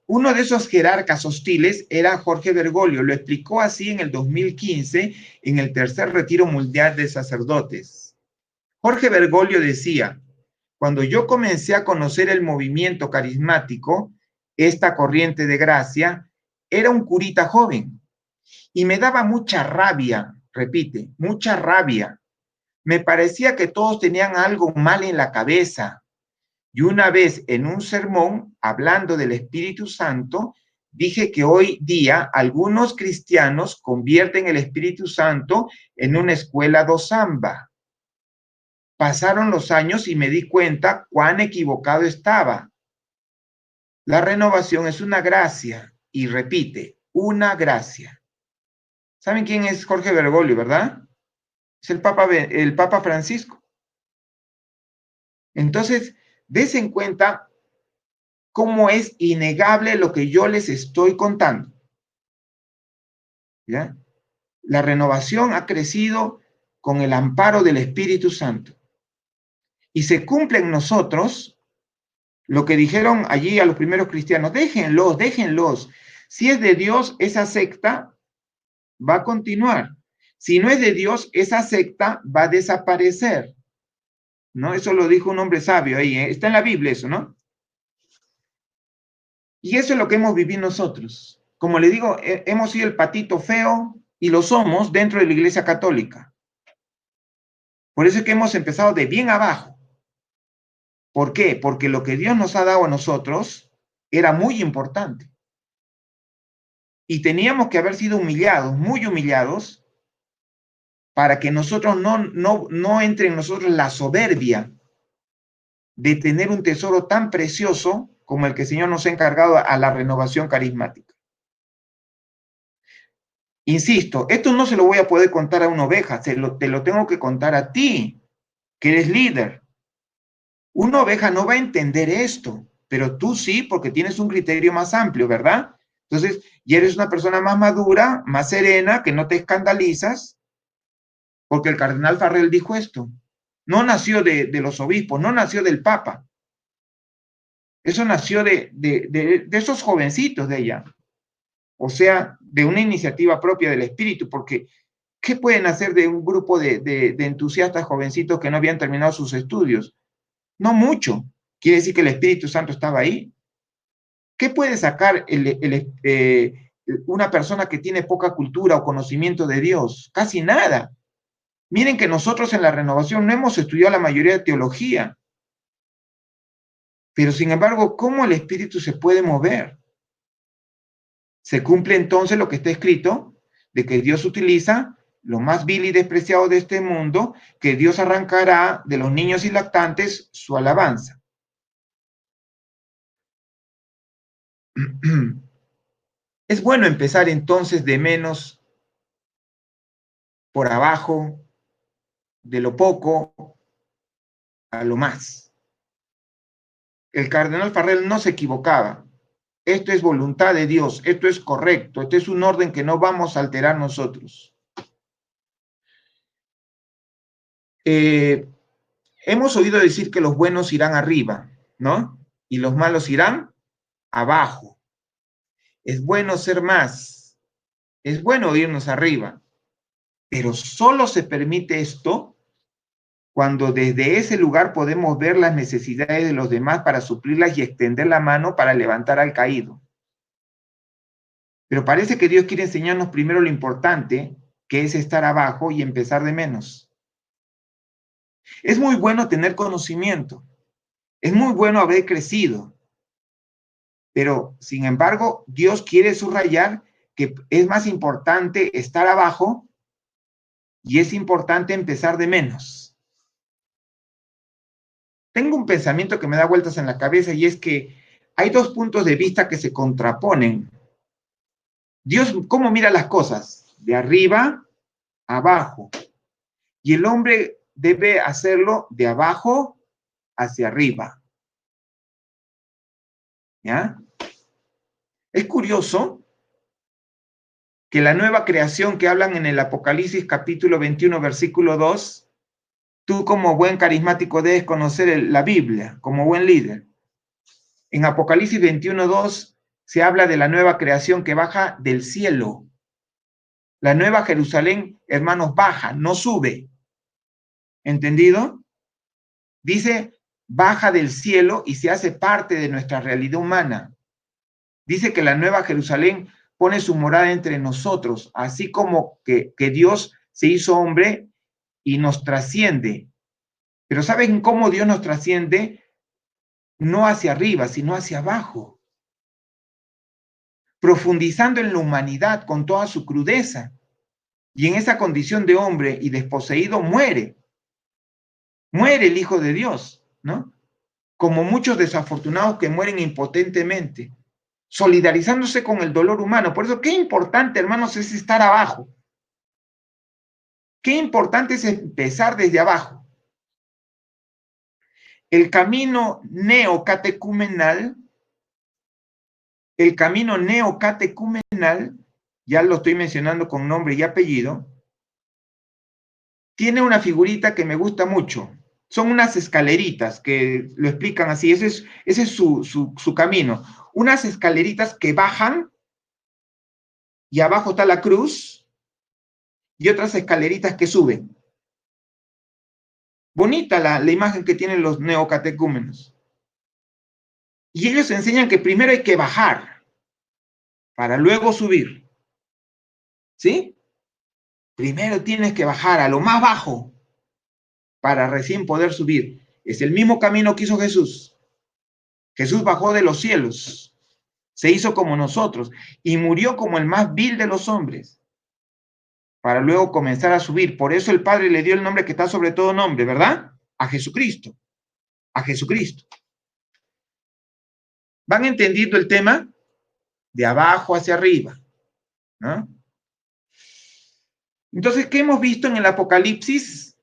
uno de esos jerarcas hostiles era Jorge Bergoglio. Lo explicó así en el 2015 en el tercer retiro mundial de sacerdotes. Jorge Bergoglio decía, cuando yo comencé a conocer el movimiento carismático, esta corriente de gracia, era un curita joven y me daba mucha rabia, repite, mucha rabia. Me parecía que todos tenían algo mal en la cabeza. Y una vez en un sermón, hablando del Espíritu Santo, dije que hoy día algunos cristianos convierten el Espíritu Santo en una escuela do samba. Pasaron los años y me di cuenta cuán equivocado estaba. La renovación es una gracia, y repite, una gracia. ¿Saben quién es Jorge Bergoglio, verdad? Es el Papa Francisco. Entonces, des en cuenta cómo es innegable lo que yo les estoy contando. ¿Ya? La renovación ha crecido con el amparo del Espíritu Santo. Y se cumple en nosotros lo que dijeron allí a los primeros cristianos, déjenlos, déjenlos. Si es de Dios, esa secta va a continuar. Si no es de Dios, esa secta va a desaparecer. ¿No? Eso lo dijo un hombre sabio ahí, ¿eh? Está en la Biblia eso, ¿no? Y eso es lo que hemos vivido nosotros. Como le digo, hemos sido el patito feo y lo somos dentro de la Iglesia Católica. Por eso es que hemos empezado de bien abajo. ¿Por qué? Porque lo que Dios nos ha dado a nosotros era muy importante. Y teníamos que haber sido humillados, muy humillados, para que nosotros no entre en nosotros la soberbia de tener un tesoro tan precioso como el que el Señor nos ha encargado a la renovación carismática. Insisto, esto no se lo voy a poder contar a una oveja, te lo tengo que contar a ti, que eres líder. Una oveja no va a entender esto, pero tú sí, porque tienes un criterio más amplio, ¿verdad? Entonces, y eres una persona más madura, más serena, que no te escandalizas, porque el cardenal Farrell dijo esto. No nació de los obispos, no nació del Papa. Eso nació de esos jovencitos de ella. O sea, de una iniciativa propia del Espíritu, porque ¿qué pueden hacer de un grupo de entusiastas jovencitos que no habían terminado sus estudios? No mucho. Quiere decir que el Espíritu Santo estaba ahí. ¿Qué puede sacar una persona que tiene poca cultura o conocimiento de Dios? Casi nada. Miren que nosotros en la renovación no hemos estudiado la mayoría de teología, pero sin embargo, ¿cómo el Espíritu se puede mover? Se cumple entonces lo que está escrito, de que Dios utiliza lo más vil y despreciado de este mundo, que Dios arrancará de los niños y lactantes su alabanza. Es bueno empezar entonces de menos por abajo, de lo poco a lo más. El cardenal Farrell no se equivocaba. Esto es voluntad de Dios, esto es correcto, este es un orden que no vamos a alterar nosotros. Hemos oído decir que los buenos irán arriba, ¿no? Y los malos irán abajo. Es bueno ser más, es bueno irnos arriba, pero solo se permite esto cuando desde ese lugar podemos ver las necesidades de los demás para suplirlas y extender la mano para levantar al caído. Pero parece que Dios quiere enseñarnos primero lo importante, que es estar abajo y empezar de menos. Es muy bueno tener conocimiento, es muy bueno haber crecido, pero sin embargo, Dios quiere subrayar que es más importante estar abajo y es importante empezar de menos. Tengo un pensamiento que me da vueltas en la cabeza y es que hay dos puntos de vista que se contraponen. Dios, ¿cómo mira las cosas? De arriba a abajo. Y el hombre debe hacerlo de abajo hacia arriba. ¿Ya? Es curioso que la nueva creación que hablan en el Apocalipsis capítulo 21, versículo 2, tú como buen carismático debes conocer la Biblia, como buen líder. En Apocalipsis 21, 2 se habla de la nueva creación que baja del cielo. La nueva Jerusalén, hermanos, baja, no sube. ¿Entendido? Dice, baja del cielo y se hace parte de nuestra realidad humana. Dice que la nueva Jerusalén pone su morada entre nosotros, así como que Dios se hizo hombre y nos trasciende. Pero ¿saben cómo Dios nos trasciende? No hacia arriba, sino hacia abajo. Profundizando en la humanidad con toda su crudeza. Y en esa condición de hombre y desposeído muere. Muere el Hijo de Dios, ¿no? Como muchos desafortunados que mueren impotentemente, solidarizándose con el dolor humano. Por eso, qué importante, hermanos, es estar abajo. Qué importante es empezar desde abajo. El camino neocatecumenal, ya lo estoy mencionando con nombre y apellido, tiene una figurita que me gusta mucho. Son unas escaleritas que lo explican así, ese es su camino. Unas escaleritas que bajan y abajo está la cruz y otras escaleritas que suben. Bonita la imagen que tienen los neocatecúmenos. Y ellos enseñan que primero hay que bajar para luego subir. ¿Sí? Primero tienes que bajar a lo más bajo para recién poder subir. Es el mismo camino que hizo Jesús. Jesús bajó de los cielos, se hizo como nosotros y murió como el más vil de los hombres para luego comenzar a subir. Por eso el Padre le dio el nombre que está sobre todo nombre, ¿verdad? A Jesucristo. A Jesucristo. ¿Van entendiendo el tema? De abajo hacia arriba, ¿no? Entonces, ¿qué hemos visto en el Apocalipsis?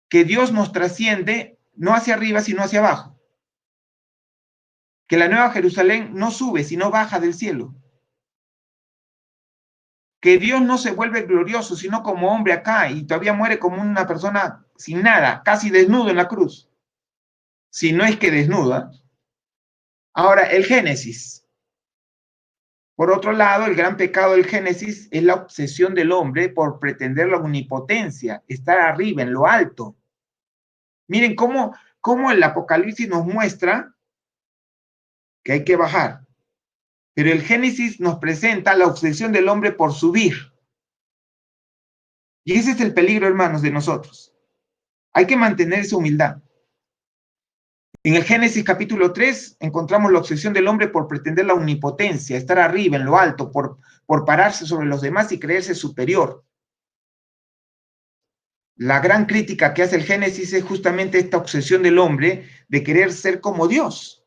Que Dios nos trasciende no hacia arriba, sino hacia abajo. Que la nueva Jerusalén no sube, sino baja del cielo. que Dios no se vuelve glorioso, sino como hombre acá, y todavía muere como una persona sin nada, casi desnudo en la cruz. Si no es que desnuda. Ahora, el Génesis. Por otro lado, el gran pecado del Génesis es la obsesión del hombre por pretender la omnipotencia, estar arriba, en lo alto. Miren cómo el Apocalipsis nos muestra que hay que bajar, pero el Génesis nos presenta la obsesión del hombre por subir. Y ese es el peligro, hermanos, de nosotros. Hay que mantener esa humildad. En el Génesis capítulo 3 encontramos la obsesión del hombre por pretender la omnipotencia, estar arriba, en lo alto, por pararse sobre los demás y creerse superior. La gran crítica que hace el Génesis es justamente esta obsesión del hombre de querer ser como Dios,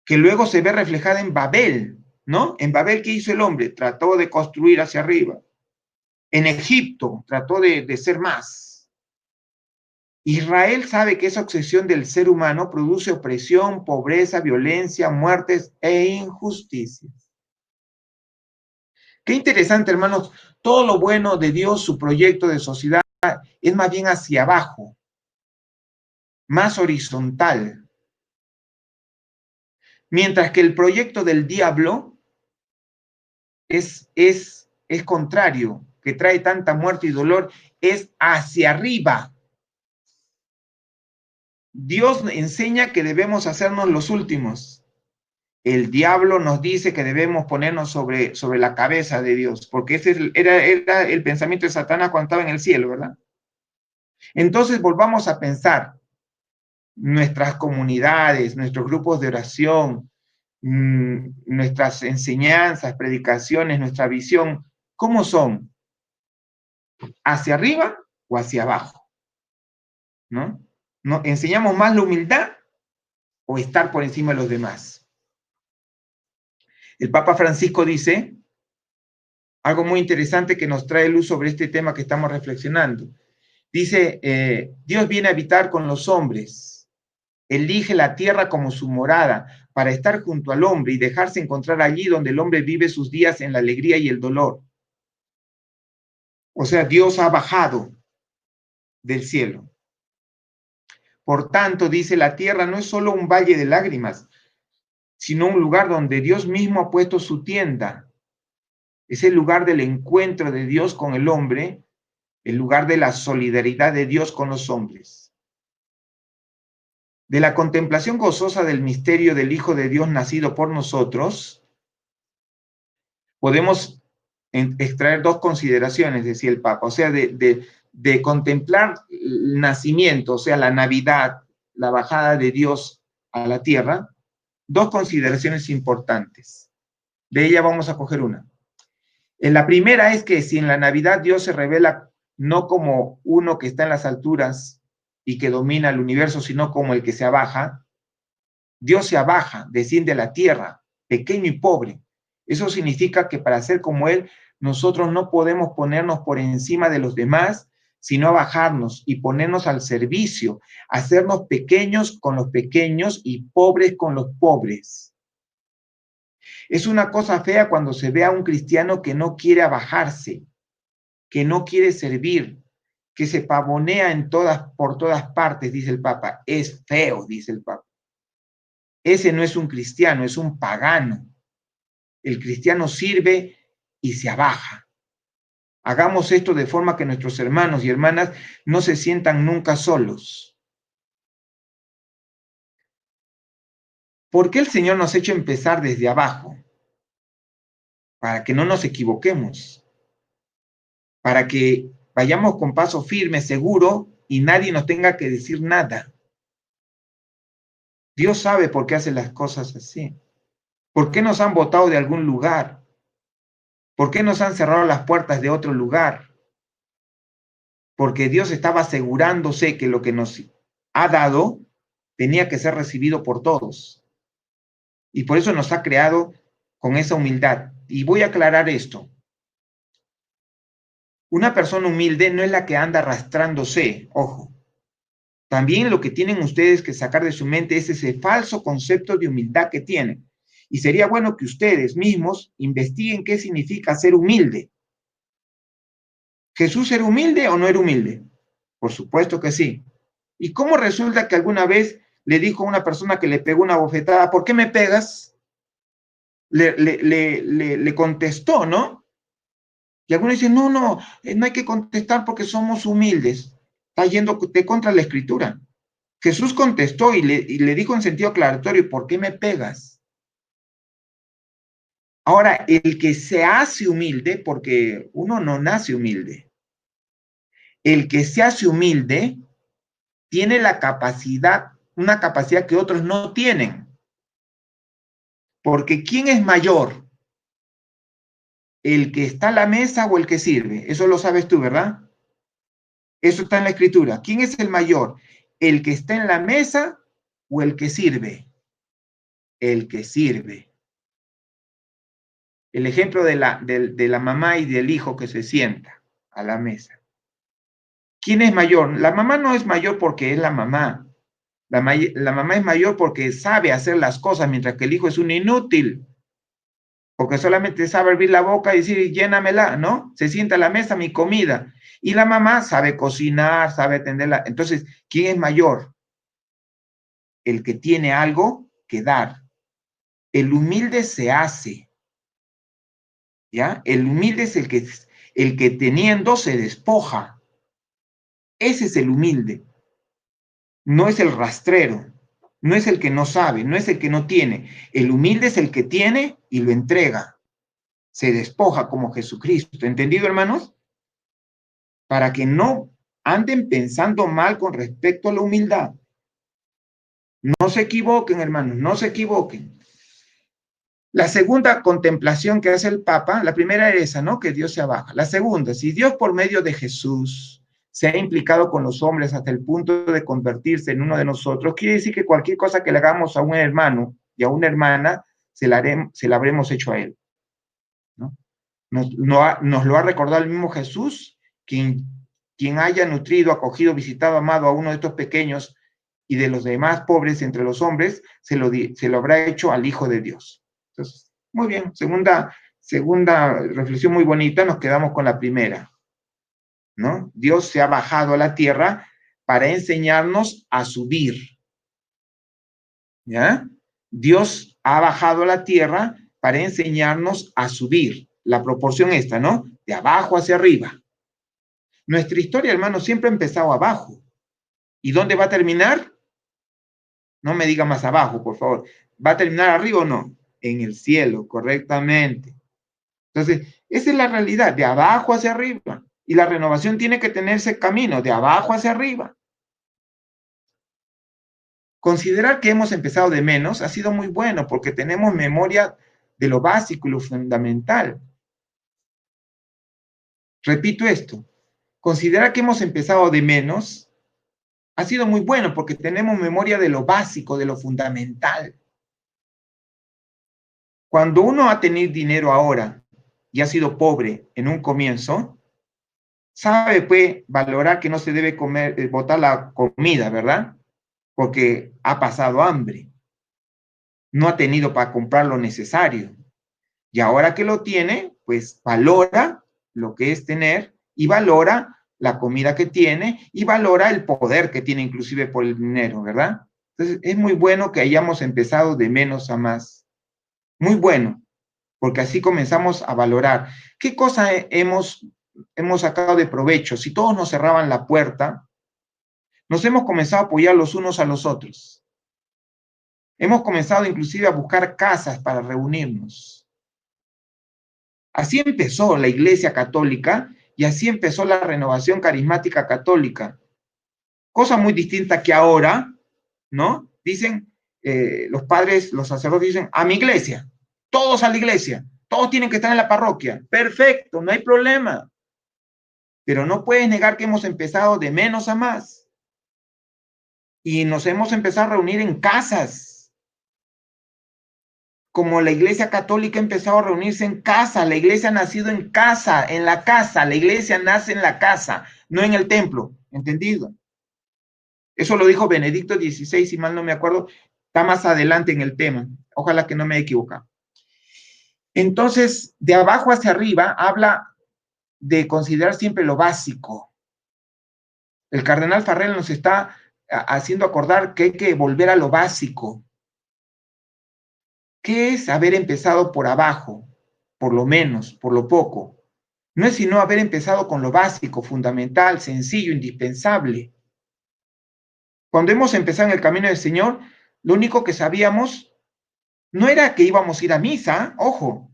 que luego se ve reflejada en Babel, ¿no? En Babel, ¿qué hizo el hombre? Trató de construir hacia arriba. En Egipto, trató de ser más. Israel sabe que esa obsesión del ser humano produce opresión, pobreza, violencia, muertes e injusticias. Qué interesante, hermanos. Todo lo bueno de Dios, su proyecto de sociedad, es más bien hacia abajo, más horizontal. Mientras que el proyecto del diablo es contrario, que trae tanta muerte y dolor, es hacia arriba. Dios enseña que debemos hacernos los últimos. El diablo nos dice que debemos ponernos sobre la cabeza de Dios, porque ese era el pensamiento de Satanás cuando estaba en el cielo, ¿verdad? Entonces volvamos a pensar nuestras comunidades, nuestros grupos de oración, nuestras enseñanzas, predicaciones, nuestra visión, ¿cómo son? ¿Hacia arriba o hacia abajo? ¿No? ¿Enseñamos más la humildad o estar por encima de los demás? El Papa Francisco dice algo muy interesante que nos trae luz sobre este tema que estamos reflexionando. Dice, Dios viene a habitar con los hombres, elige la tierra como su morada para estar junto al hombre y dejarse encontrar allí donde el hombre vive sus días en la alegría y el dolor. O sea, Dios ha bajado del cielo. Por tanto, dice, la tierra no es solo un valle de lágrimas, sino un lugar donde Dios mismo ha puesto su tienda. Es el lugar del encuentro de Dios con el hombre, el lugar de la solidaridad de Dios con los hombres. De la contemplación gozosa del misterio del Hijo de Dios nacido por nosotros, podemos extraer dos consideraciones, decía el Papa, o sea, de contemplar el nacimiento, o sea, la Navidad, la bajada de Dios a la tierra, dos consideraciones importantes. De ella vamos a coger una. La primera es que si en la Navidad Dios se revela no como uno que está en las alturas y que domina el universo, sino como el que se abaja, Dios se abaja, desciende a la tierra, pequeño y pobre. Eso significa que para ser como Él, nosotros no podemos ponernos por encima de los demás, sino bajarnos y ponernos al servicio, hacernos pequeños con los pequeños y pobres con los pobres. Es una cosa fea cuando se ve a un cristiano que no quiere abajarse, que no quiere servir, que se pavonea por todas partes, dice el Papa. Es feo, dice el Papa. Ese no es un cristiano, es un pagano. El cristiano sirve y se abaja. Hagamos esto de forma que nuestros hermanos y hermanas no se sientan nunca solos. ¿Por qué el Señor nos ha hecho empezar desde abajo? Para que no nos equivoquemos, para que vayamos con paso firme, seguro, y nadie nos tenga que decir nada. Dios sabe por qué hace las cosas así. ¿Por qué nos han botado de algún lugar? ¿Por qué nos han cerrado las puertas de otro lugar? Porque Dios estaba asegurándose que lo que nos ha dado tenía que ser recibido por todos. Y por eso nos ha creado con esa humildad. Y voy a aclarar esto. Una persona humilde no es la que anda arrastrándose, ojo. También lo que tienen ustedes que sacar de su mente es ese falso concepto de humildad que tienen. Y sería bueno que ustedes mismos investiguen qué significa ser humilde. ¿Jesús era humilde o no era humilde? Por supuesto que sí. ¿Y cómo resulta que alguna vez le dijo a una persona que le pegó una bofetada, ¿por qué me pegas? Le contestó, ¿no? Y algunos dicen, no hay que contestar porque somos humildes. Está yendo de contra la escritura. Jesús contestó y le dijo en sentido aclaratorio, ¿por qué me pegas? Ahora, el que se hace humilde, porque uno no nace humilde, el que se hace humilde tiene la capacidad, una capacidad que otros no tienen. Porque ¿quién es mayor? ¿El que está a la mesa o el que sirve? Eso lo sabes tú, ¿verdad? Eso está en la escritura. ¿Quién es el mayor? ¿El que está en la mesa o el que sirve? El que sirve. El ejemplo de la mamá y del hijo que se sienta a la mesa. ¿Quién es mayor? La mamá no es mayor porque es la mamá. La mamá es mayor porque sabe hacer las cosas, mientras que el hijo es un inútil. Porque solamente sabe abrir la boca y decir, llénamela, ¿no? Se sienta a la mesa, mi comida. Y la mamá sabe cocinar, sabe atenderla. Entonces, ¿quién es mayor? El que tiene algo que dar. El humilde se hace, ¿ya? El humilde es el que teniendo se despoja. Ese es el humilde. No es el rastrero, no es el que no sabe, no es el que no tiene. El humilde es el que tiene y lo entrega. Se despoja como Jesucristo. ¿Entendido, hermanos? Para que no anden pensando mal con respecto a la humildad. No se equivoquen, hermanos, no se equivoquen. La segunda contemplación que hace el Papa, la primera es esa, ¿no? Que Dios se abaja. La segunda, si Dios por medio de Jesús se ha implicado con los hombres hasta el punto de convertirse en uno de nosotros, quiere decir que cualquier cosa que le hagamos a un hermano y a una hermana, se la habremos hecho a él, ¿no? Nos lo ha recordado el mismo Jesús, quien haya nutrido, acogido, visitado, amado a uno de estos pequeños y de los demás pobres entre los hombres, se lo habrá hecho al Hijo de Dios. Entonces, muy bien, segunda reflexión muy bonita, nos quedamos con la primera, ¿no? Dios se ha bajado a la tierra para enseñarnos a subir, ¿ya? Dios ha bajado a la tierra para enseñarnos a subir. La proporción esta, ¿no? De abajo hacia arriba. Nuestra historia, hermano, siempre ha empezado abajo. ¿Y dónde va a terminar? No me diga más abajo, por favor. ¿Va a terminar arriba o no? En el cielo, correctamente. Entonces, esa es la realidad, de abajo hacia arriba. Y la renovación tiene que tener ese camino, de abajo hacia arriba. Considerar que hemos empezado de menos ha sido muy bueno porque tenemos memoria de lo básico y lo fundamental. Repito esto, considerar que hemos empezado de menos ha sido muy bueno porque tenemos memoria de lo básico, de lo fundamental. Cuando uno ha tenido dinero ahora y ha sido pobre en un comienzo, sabe pues valorar que no se debe comer, botar la comida, ¿verdad? Porque ha pasado hambre. No ha tenido para comprar lo necesario. Y ahora que lo tiene, pues valora lo que es tener y valora la comida que tiene y valora el poder que tiene inclusive por el dinero, ¿verdad? Entonces es muy bueno que hayamos empezado de menos a más. Muy bueno, porque así comenzamos a valorar. ¿Qué cosa hemos sacado de provecho? Si todos nos cerraban la puerta, nos hemos comenzado a apoyar los unos a los otros. Hemos comenzado inclusive a buscar casas para reunirnos. Así empezó la Iglesia Católica y así empezó la renovación carismática católica. Cosa muy distinta que ahora, ¿no? Dicen, los padres, los sacerdotes dicen, a mi iglesia, todos a la iglesia, todos tienen que estar en la parroquia. Perfecto, no hay problema. Pero no puedes negar que hemos empezado de menos a más. Y nos hemos empezado a reunir en casas. Como la Iglesia Católica ha empezado a reunirse en casa, la Iglesia ha nacido en casa, en la casa, la Iglesia nace en la casa, no en el templo, ¿entendido? Eso lo dijo Benedicto XVI, si mal no me acuerdo, está más adelante en el tema. Ojalá que no me haya equivocado. Entonces, de abajo hacia arriba, habla de considerar siempre lo básico. El cardenal Farrell nos está haciendo acordar que hay que volver a lo básico. ¿Qué es haber empezado por abajo? Por lo menos, por lo poco. No es sino haber empezado con lo básico, fundamental, sencillo, indispensable. Cuando hemos empezado en el camino del Señor, lo único que sabíamos no era que íbamos a ir a misa, ojo.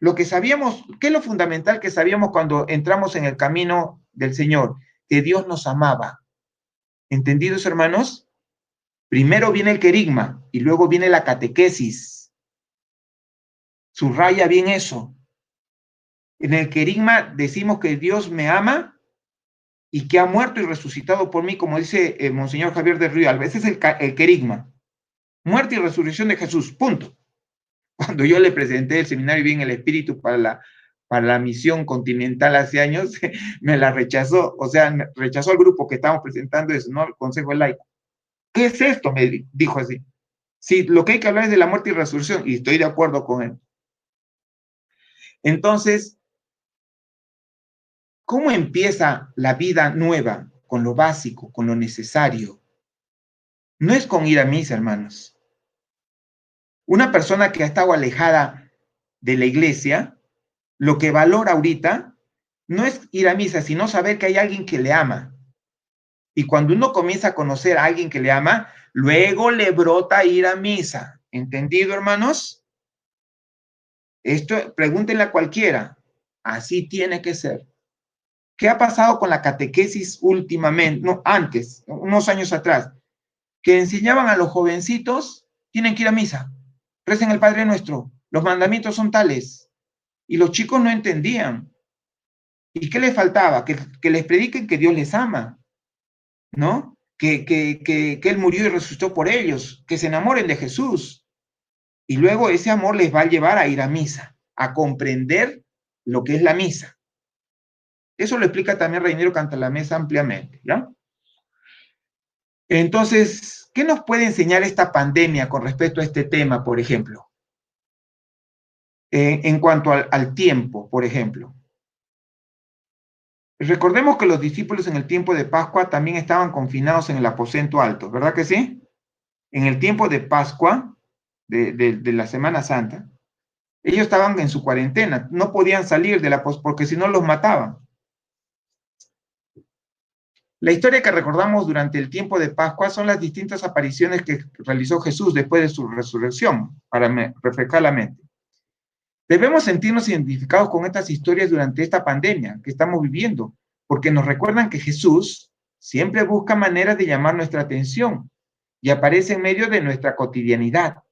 Lo que sabíamos, ¿qué es lo fundamental que sabíamos cuando entramos en el camino del Señor? Que Dios nos amaba. ¿Entendidos, hermanos? Primero viene el querigma y luego viene la catequesis. Subraya bien eso. En el querigma decimos que Dios me ama y que ha muerto y resucitado por mí, como dice Monseñor Javier del Río. A veces el querigma. Muerte y resurrección de Jesús, punto. Cuando yo le presenté el seminario Bien el Espíritu para la misión continental hace años, me la rechazó, o sea, rechazó al grupo que estábamos presentando eso, ¿no? El Consejo Laico. ¿Qué es esto? Me dijo así. Sí, lo que hay que hablar es de la muerte y resurrección, y estoy de acuerdo con él. Entonces, ¿cómo empieza la vida nueva? Con lo básico, con lo necesario. No es con ir a misa, hermanos. Una persona que ha estado alejada de la iglesia, lo que valora ahorita no es ir a misa, sino saber que hay alguien que le ama. Y cuando uno comienza a conocer a alguien que le ama, luego le brota ir a misa. ¿Entendido, hermanos? Esto, pregúntenle a cualquiera. Así tiene que ser. ¿Qué ha pasado con la catequesis últimamente? No, antes, unos años atrás, que enseñaban a los jovencitos, tienen que ir a misa, recen el Padre Nuestro, los mandamientos son tales. Y los chicos no entendían. ¿Y qué les faltaba? Que les prediquen que Dios les ama, ¿no? Que Él murió y resucitó por ellos, que se enamoren de Jesús. Y luego ese amor les va a llevar a ir a misa, a comprender lo que es la misa. Eso lo explica también Reinero Cantalamessa ampliamente, ¿ya? Entonces, ¿qué nos puede enseñar esta pandemia con respecto a este tema, por ejemplo? En cuanto al tiempo, por ejemplo. Recordemos que los discípulos en el tiempo de Pascua también estaban confinados en el aposento alto, ¿verdad que sí? En el tiempo de Pascua, de la Semana Santa, ellos estaban en su cuarentena, no podían salir de la porque si no los mataban. La historia que recordamos durante el tiempo de Pascua son las distintas apariciones que realizó Jesús después de su resurrección, para refrescar la mente. Debemos sentirnos identificados con estas historias durante esta pandemia que estamos viviendo, porque nos recuerdan que Jesús siempre busca maneras de llamar nuestra atención y aparece en medio de nuestra cotidianidad.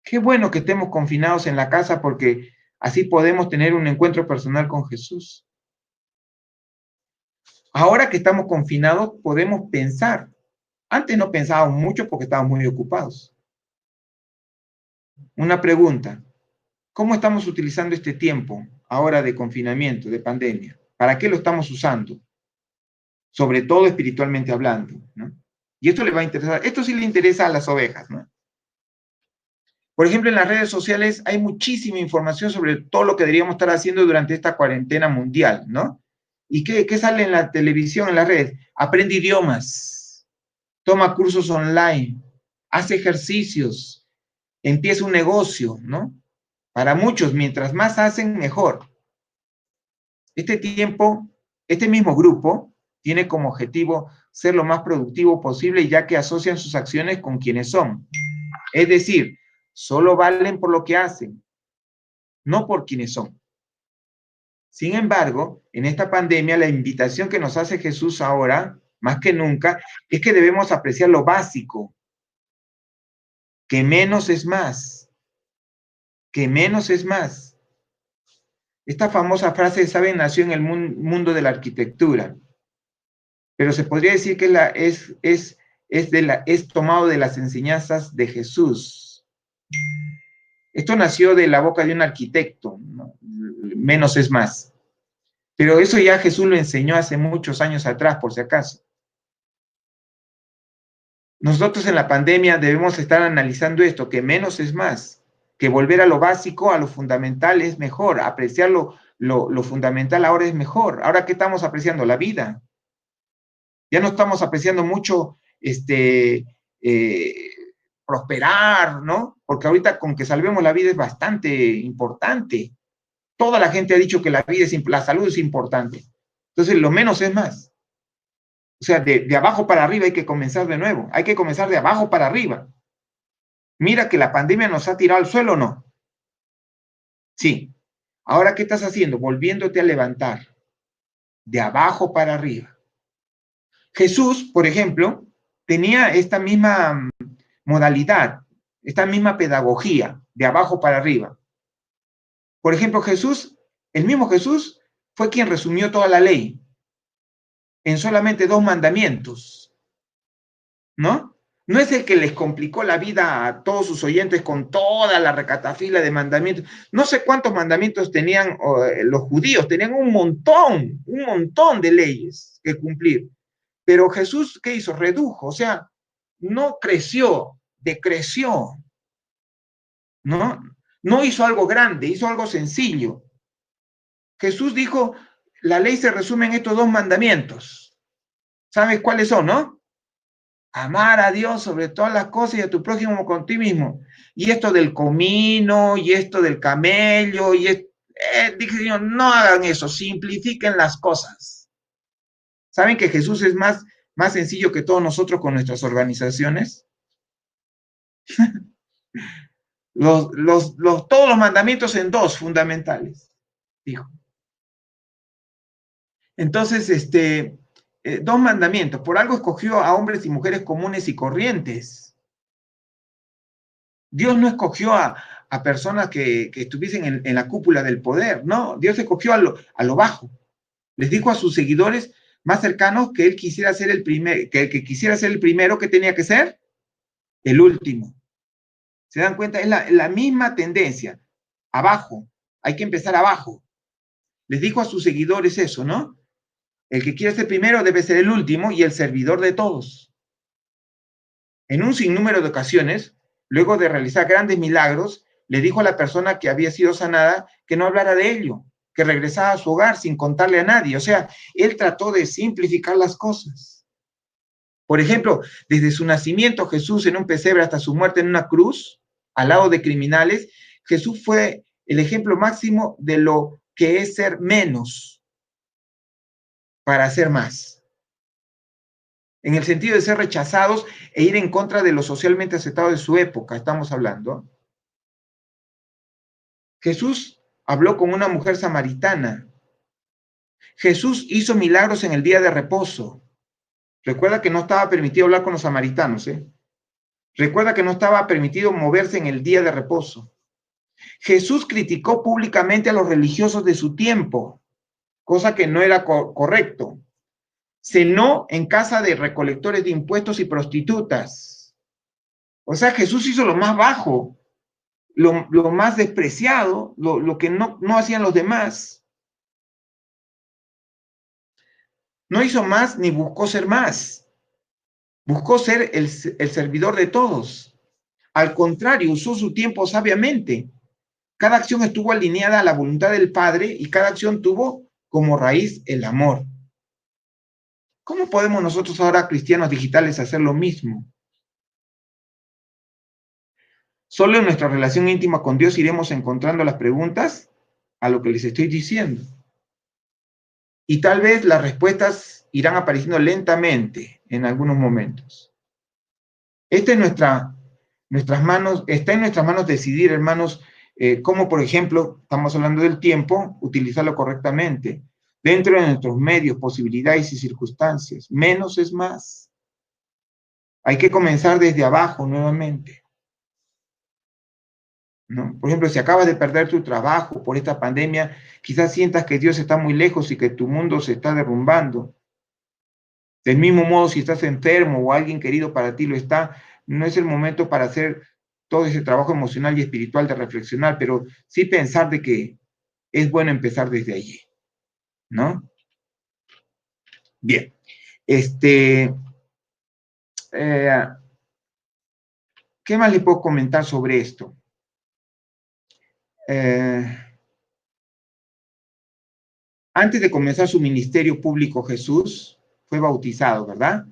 Qué bueno que estemos confinados en la casa porque así podemos tener un encuentro personal con Jesús. Ahora que estamos confinados podemos pensar. Antes no pensábamos mucho porque estábamos muy ocupados. Una pregunta. ¿Cómo estamos utilizando este tiempo ahora de confinamiento, de pandemia? ¿Para qué lo estamos usando? Sobre todo espiritualmente hablando, ¿no? Y esto le va a interesar, esto sí le interesa a las ovejas, ¿no? Por ejemplo, en las redes sociales hay muchísima información sobre todo lo que deberíamos estar haciendo durante esta cuarentena mundial, ¿no? ¿Y qué sale en la televisión, en las redes? Aprende idiomas, toma cursos online, hace ejercicios, empieza un negocio, ¿no? Para muchos, mientras más hacen, mejor. Este tiempo, este mismo grupo tiene como objetivo ser lo más productivo posible, ya que asocian sus acciones con quienes son. Es decir, solo valen por lo que hacen, no por quienes son. Sin embargo, en esta pandemia, la invitación que nos hace Jesús ahora, más que nunca, es que debemos apreciar lo básico, que menos es más, que menos es más. Esta famosa frase, ¿saben?, nació en el mundo de la arquitectura, pero se podría decir que es tomado de las enseñanzas de Jesús. Esto nació de la boca de un arquitecto, ¿no? Menos es más. Pero eso ya Jesús lo enseñó hace muchos años atrás, por si acaso. Nosotros en la pandemia debemos estar analizando esto, que menos es más, que volver a lo básico, a lo fundamental es mejor, apreciar lo fundamental ahora es mejor. Ahora, ¿qué estamos apreciando? La vida. Ya no estamos apreciando mucho eh, prosperar, ¿no? Porque ahorita con que salvemos la vida es bastante importante. Toda la gente ha dicho que la vida la salud es importante. Entonces, lo menos es más. O sea, de abajo para arriba hay que comenzar de nuevo. Hay que comenzar de abajo para arriba. Mira que la pandemia nos ha tirado al suelo, ¿no? Sí. Ahora, ¿qué estás haciendo? Volviéndote a levantar de abajo para arriba. Jesús, por ejemplo, tenía esta misma modalidad, esta misma pedagogía de abajo para arriba. Por ejemplo, Jesús, el mismo Jesús, fue quien resumió toda la ley en solamente 2 mandamientos, ¿no? No es el que les complicó la vida a todos sus oyentes con toda la recatafila de mandamientos. No sé cuántos mandamientos tenían los judíos, tenían un montón de leyes que cumplir. Pero Jesús, ¿qué hizo? Redujo, o sea, no creció, decreció, ¿no? No hizo algo grande, hizo algo sencillo. Jesús dijo, la ley se resume en estos 2 mandamientos. ¿Sabes cuáles son, no? Amar a Dios sobre todas las cosas y a tu prójimo como con ti mismo. Y esto del comino, y esto del camello, dije Señor, no hagan eso, simplifiquen las cosas. ¿Saben que Jesús es más sencillo que todos nosotros con nuestras organizaciones? Todos los mandamientos en 2 fundamentales, dijo. Entonces, 2 mandamientos. Por algo escogió a hombres y mujeres comunes y corrientes. Dios no escogió a personas que estuviesen en la cúpula del poder, no. Dios escogió a lo bajo. Les dijo a sus seguidores más cercanos que él quisiera ser que el que quisiera ser el primero, que tenía que ser el último. ¿Se dan cuenta? Es la misma tendencia. Abajo. Hay que empezar abajo. Les dijo a sus seguidores eso, ¿no? El que quiere ser primero debe ser el último y el servidor de todos. En un sinnúmero de ocasiones, luego de realizar grandes milagros, le dijo a la persona que había sido sanada que no hablara de ello, que regresara a su hogar sin contarle a nadie. O sea, él trató de simplificar las cosas. Por ejemplo, desde su nacimiento, Jesús en un pesebre hasta su muerte en una cruz, al lado de criminales, Jesús fue el ejemplo máximo de lo que es ser menos para hacer más. En el sentido de ser rechazados e ir en contra de lo socialmente aceptado de su época, estamos hablando. Jesús habló con una mujer samaritana. Jesús hizo milagros en el día de reposo. Recuerda que no estaba permitido hablar con los samaritanos, ¿eh? Recuerda que no estaba permitido moverse en el día de reposo. Jesús criticó públicamente a los religiosos de su tiempo, cosa que no era correcto. Cenó en casa de recolectores de impuestos y prostitutas. O sea, Jesús hizo lo más bajo, lo más despreciado, lo que no hacían los demás. No hizo más ni buscó ser más. Buscó ser el servidor de todos. Al contrario, usó su tiempo sabiamente. Cada acción estuvo alineada a la voluntad del Padre y cada acción tuvo como raíz el amor. ¿Cómo podemos nosotros ahora, cristianos digitales, hacer lo mismo? Solo en nuestra relación íntima con Dios iremos encontrando las preguntas a lo que les estoy diciendo. Y tal vez las respuestas irán apareciendo lentamente en algunos momentos. Está en nuestras manos decidir, hermanos, cómo, por ejemplo, estamos hablando del tiempo, utilizarlo correctamente, dentro de nuestros medios, posibilidades y circunstancias. Menos es más. Hay que comenzar desde abajo nuevamente, ¿no? Por ejemplo, si acabas de perder tu trabajo por esta pandemia, quizás sientas que Dios está muy lejos y que tu mundo se está derrumbando. Del mismo modo, si estás enfermo o alguien querido para ti lo está, no es el momento para hacer todo ese trabajo emocional y espiritual de reflexionar, pero sí pensar de que es bueno empezar desde allí, ¿no? Bien, eh, ¿Qué más le puedo comentar sobre esto? Antes de comenzar su ministerio público, Jesús fue bautizado, ¿verdad?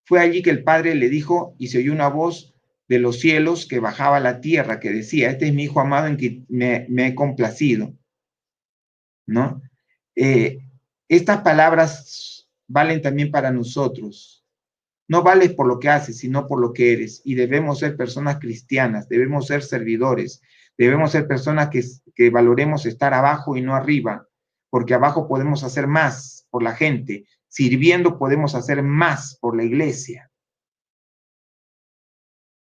Fue allí que el Padre le dijo y se oyó una voz de los cielos que bajaba a la tierra, que decía, este es mi Hijo amado en que me he complacido, ¿no? Estas palabras valen también para nosotros. No vales por lo que haces, sino por lo que eres. Y debemos ser personas cristianas, debemos ser servidores, debemos ser personas que valoremos estar abajo y no arriba, porque abajo podemos hacer más por la gente, sirviendo podemos hacer más por la iglesia.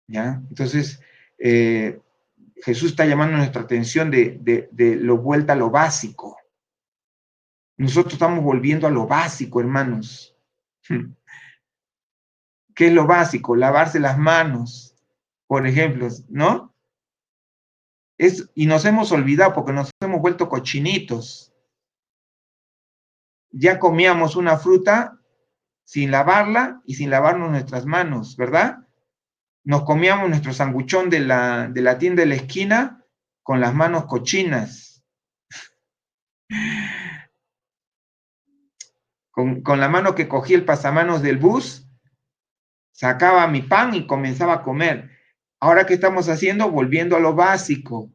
¿Ya? Entonces, Jesús está llamando nuestra atención de lo vuelta a lo básico. Nosotros estamos volviendo a lo básico, hermanos. ¿Qué es lo básico? Lavarse las manos, por ejemplo, ¿no? Y nos hemos olvidado porque nos hemos vuelto cochinitos. Ya comíamos una fruta sin lavarla y sin lavarnos nuestras manos, ¿verdad? Nos comíamos nuestro sanguchón de la tienda de la esquina con las manos cochinas. Con la mano que cogí el pasamanos del bus, sacaba mi pan y comenzaba a comer. Ahora, ¿qué estamos haciendo? Volviendo a lo básico.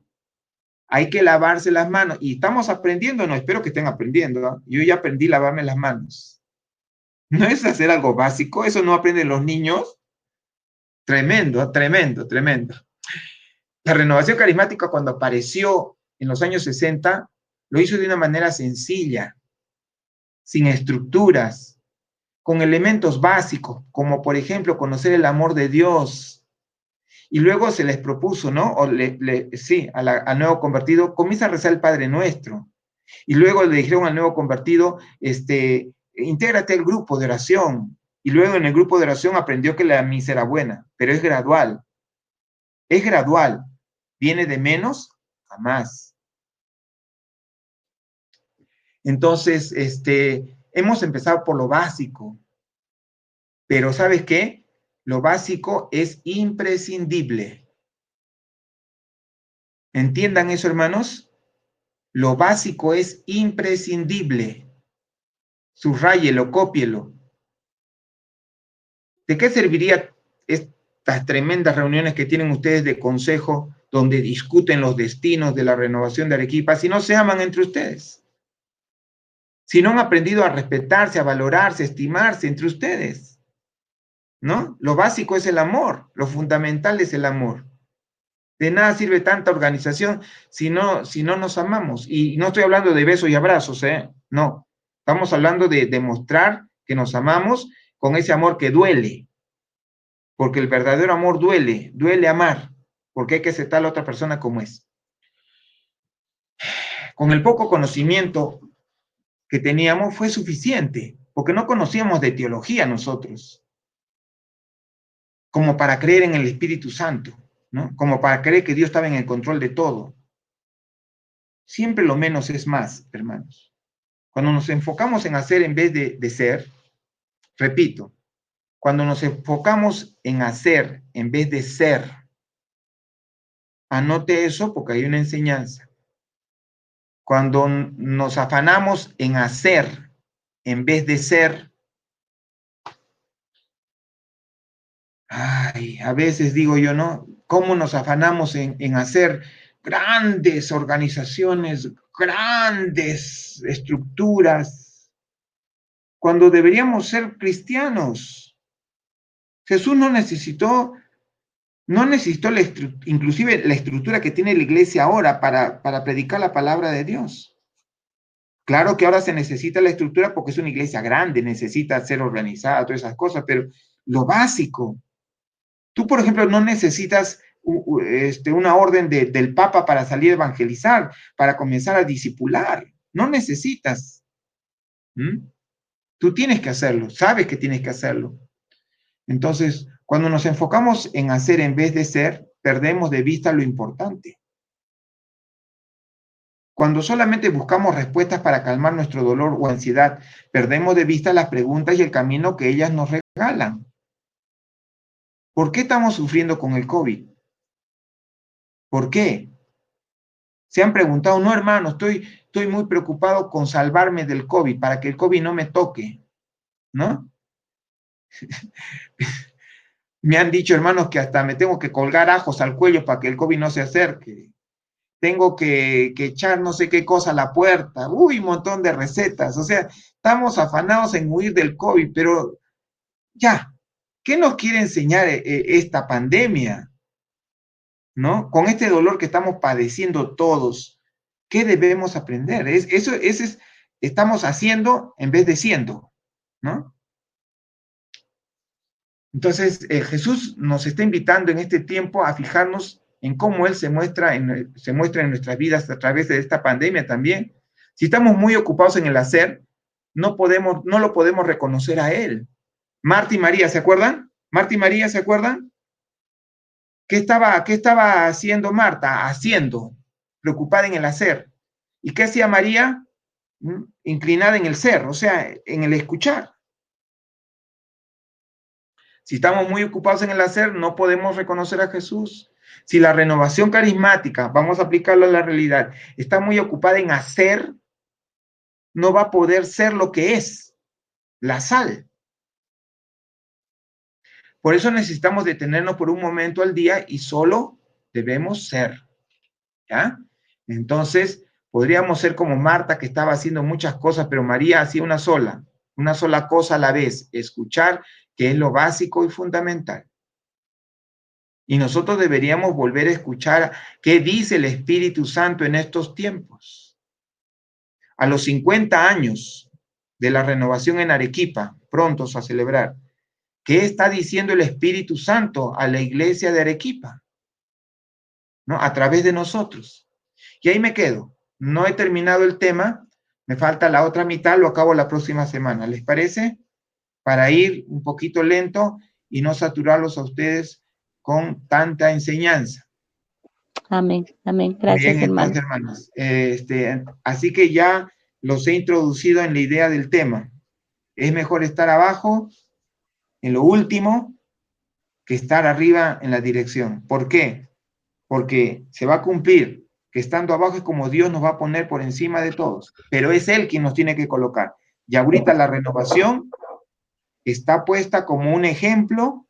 Hay que lavarse las manos. Y estamos aprendiendo, no, espero que estén aprendiendo, ¿no? Yo ya aprendí a lavarme las manos. ¿No es hacer algo básico? ¿Eso no aprenden los niños? Tremendo, tremendo, tremendo. La renovación carismática, cuando apareció en los años 60, lo hizo de una manera sencilla, sin estructuras, con elementos básicos, como por ejemplo conocer el amor de Dios. Y luego se les propuso, ¿no? Sí, al nuevo convertido, comienza a rezar el Padre Nuestro. Y luego le dijeron al nuevo convertido, intégrate al grupo de oración. Y luego en el grupo de oración aprendió que la misa era buena, pero es gradual. Es gradual. Viene de menos a más. Entonces, hemos empezado por lo básico. Pero ¿sabes qué? Lo básico es imprescindible. ¿Entiendan eso, hermanos? Lo básico es imprescindible. Subráyelo, cópielo. ¿De qué serviría estas tremendas reuniones que tienen ustedes de consejo donde discuten los destinos de la renovación de Arequipa si no se aman entre ustedes? Si no han aprendido a respetarse, a valorarse, a estimarse entre ustedes, ¿no? Lo básico es el amor, lo fundamental es el amor. De nada sirve tanta organización si no nos amamos. Y no estoy hablando de besos y abrazos, ¿eh? No. Estamos hablando de demostrar que nos amamos con ese amor que duele. Porque el verdadero amor duele, duele amar, porque hay que aceptar a la otra persona como es. Con el poco conocimiento que teníamos fue suficiente, porque no conocíamos de teología nosotros, como para creer en el Espíritu Santo, ¿no? Como para creer que Dios estaba en el control de todo. Siempre lo menos es más, hermanos. Cuando nos enfocamos en hacer en vez de ser, repito, cuando nos enfocamos en hacer en vez de ser, anote eso porque hay una enseñanza. Cuando nos afanamos en hacer en vez de ser, a veces digo yo, ¿no? ¿Cómo nos afanamos en hacer grandes organizaciones, grandes estructuras, cuando deberíamos ser cristianos? Jesús no necesitó inclusive la estructura que tiene la iglesia ahora para predicar la palabra de Dios. Claro que ahora se necesita la estructura porque es una iglesia grande, necesita ser organizada, todas esas cosas, pero lo básico. Tú, por ejemplo, no necesitas una orden del Papa para salir a evangelizar, para comenzar a discipular. No necesitas. Tú tienes que hacerlo, sabes que tienes que hacerlo. Entonces, cuando nos enfocamos en hacer en vez de ser, perdemos de vista lo importante. Cuando solamente buscamos respuestas para calmar nuestro dolor o ansiedad, perdemos de vista las preguntas y el camino que ellas nos regalan. ¿Por qué estamos sufriendo con el COVID? ¿Por qué? Se han preguntado, no, hermano, estoy muy preocupado con salvarme del COVID, para que el COVID no me toque, ¿no? Me han dicho, hermanos, que hasta me tengo que colgar ajos al cuello para que el COVID no se acerque. Tengo que echar no sé qué cosa a la puerta. Uy, un montón de recetas. O sea, estamos afanados en huir del COVID, pero ya, ¿qué nos quiere enseñar esta pandemia? ¿No? Con este dolor que estamos padeciendo todos, ¿qué debemos aprender? Eso es, estamos haciendo en vez de siendo, ¿no? Entonces, Jesús nos está invitando en este tiempo a fijarnos en cómo Él se muestra en nuestras vidas a través de esta pandemia también. Si estamos muy ocupados en el hacer, no lo podemos reconocer a Él. Marta y María, ¿se acuerdan? Marta y María, ¿se acuerdan? ¿Qué estaba haciendo Marta? Haciendo, preocupada en el hacer. ¿Y qué hacía María? Inclinada en el ser, o sea, en el escuchar. Si estamos muy ocupados en el hacer, no podemos reconocer a Jesús. Si la renovación carismática, vamos a aplicarlo a la realidad, está muy ocupada en hacer, no va a poder ser lo que es, la sal. Por eso necesitamos detenernos por un momento al día y solo debemos ser, ¿ya? Entonces, podríamos ser como Marta, que estaba haciendo muchas cosas, pero María hacía una sola cosa a la vez, escuchar, que es lo básico y fundamental. Y nosotros deberíamos volver a escuchar qué dice el Espíritu Santo en estos tiempos. A los 50 años de la renovación en Arequipa, prontos a celebrar, ¿qué está diciendo el Espíritu Santo a la iglesia de Arequipa? ¿No? A través de nosotros. Y ahí me quedo. No he terminado el tema, me falta la otra mitad, lo acabo la próxima semana. ¿Les parece? Para ir un poquito lento y no saturarlos a ustedes con tanta enseñanza. Amén, amén. Bien, Gracias, hermano. entonces, hermanos, así que ya los he introducido en la idea del tema. Es mejor estar abajo, en lo último, que estar arriba en la dirección. ¿Por qué? Porque se va a cumplir que estando abajo es como Dios nos va a poner por encima de todos, pero es Él quien nos tiene que colocar. Y ahorita la renovación está puesta como un ejemplo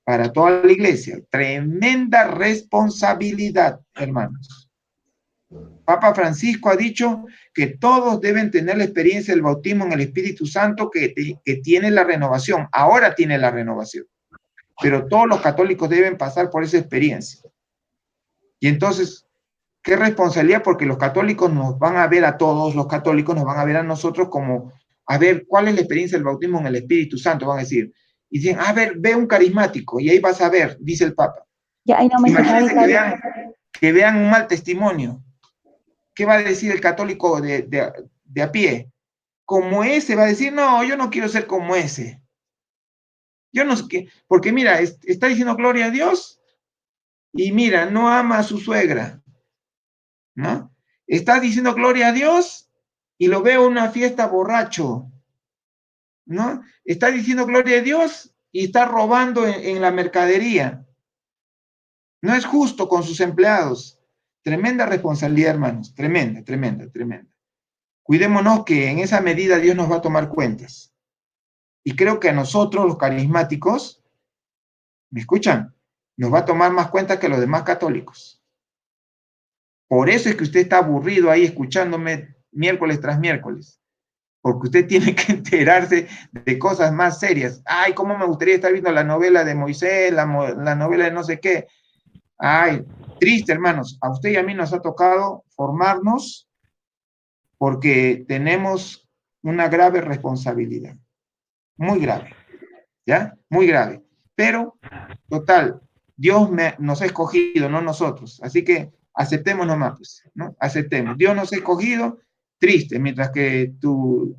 para toda la iglesia. Tremenda responsabilidad, hermanos. Papa Francisco ha dicho que todos deben tener la experiencia del bautismo en el Espíritu Santo que tiene la renovación. Ahora tiene la renovación. Pero todos los católicos deben pasar por esa experiencia. Y entonces, ¿qué responsabilidad? Porque los católicos nos van a ver a todos, los católicos nos van a ver a nosotros como, a ver, ¿cuál es la experiencia del bautismo en el Espíritu Santo? Van a decir. Y dicen, a ver, ve un carismático. Y ahí vas a ver, dice el Papa. Ya, ahí no me Imagínense que vean un mal testimonio. ¿Qué va a decir el católico de a pie? Como ese va a decir, no, yo no quiero ser como ese. Yo no sé qué, porque mira, está diciendo gloria a Dios y mira, no ama a su suegra, ¿no? Está diciendo gloria a Dios y lo veo en una fiesta borracho, ¿no? Está diciendo gloria a Dios y está robando en la mercadería. No es justo con sus empleados. Tremenda responsabilidad, hermanos, tremenda, tremenda, tremenda. Cuidémonos que en esa medida Dios nos va a tomar cuentas. Y creo que a nosotros, los carismáticos, ¿me escuchan? Nos va a tomar más cuenta que los demás católicos. Por eso es que usted está aburrido ahí escuchándome miércoles tras miércoles. Porque usted tiene que enterarse de cosas más serias. Ay, cómo me gustaría estar viendo la novela de Moisés, la novela de no sé qué. Ay, triste, hermanos. A usted y a mí nos ha tocado formarnos porque tenemos una grave responsabilidad. Muy grave, ¿ya? Muy grave. Pero, total, Dios nos ha escogido, no nosotros. Así que aceptemos nomás, pues, ¿no? Aceptemos. Dios nos ha escogido, triste, mientras que tu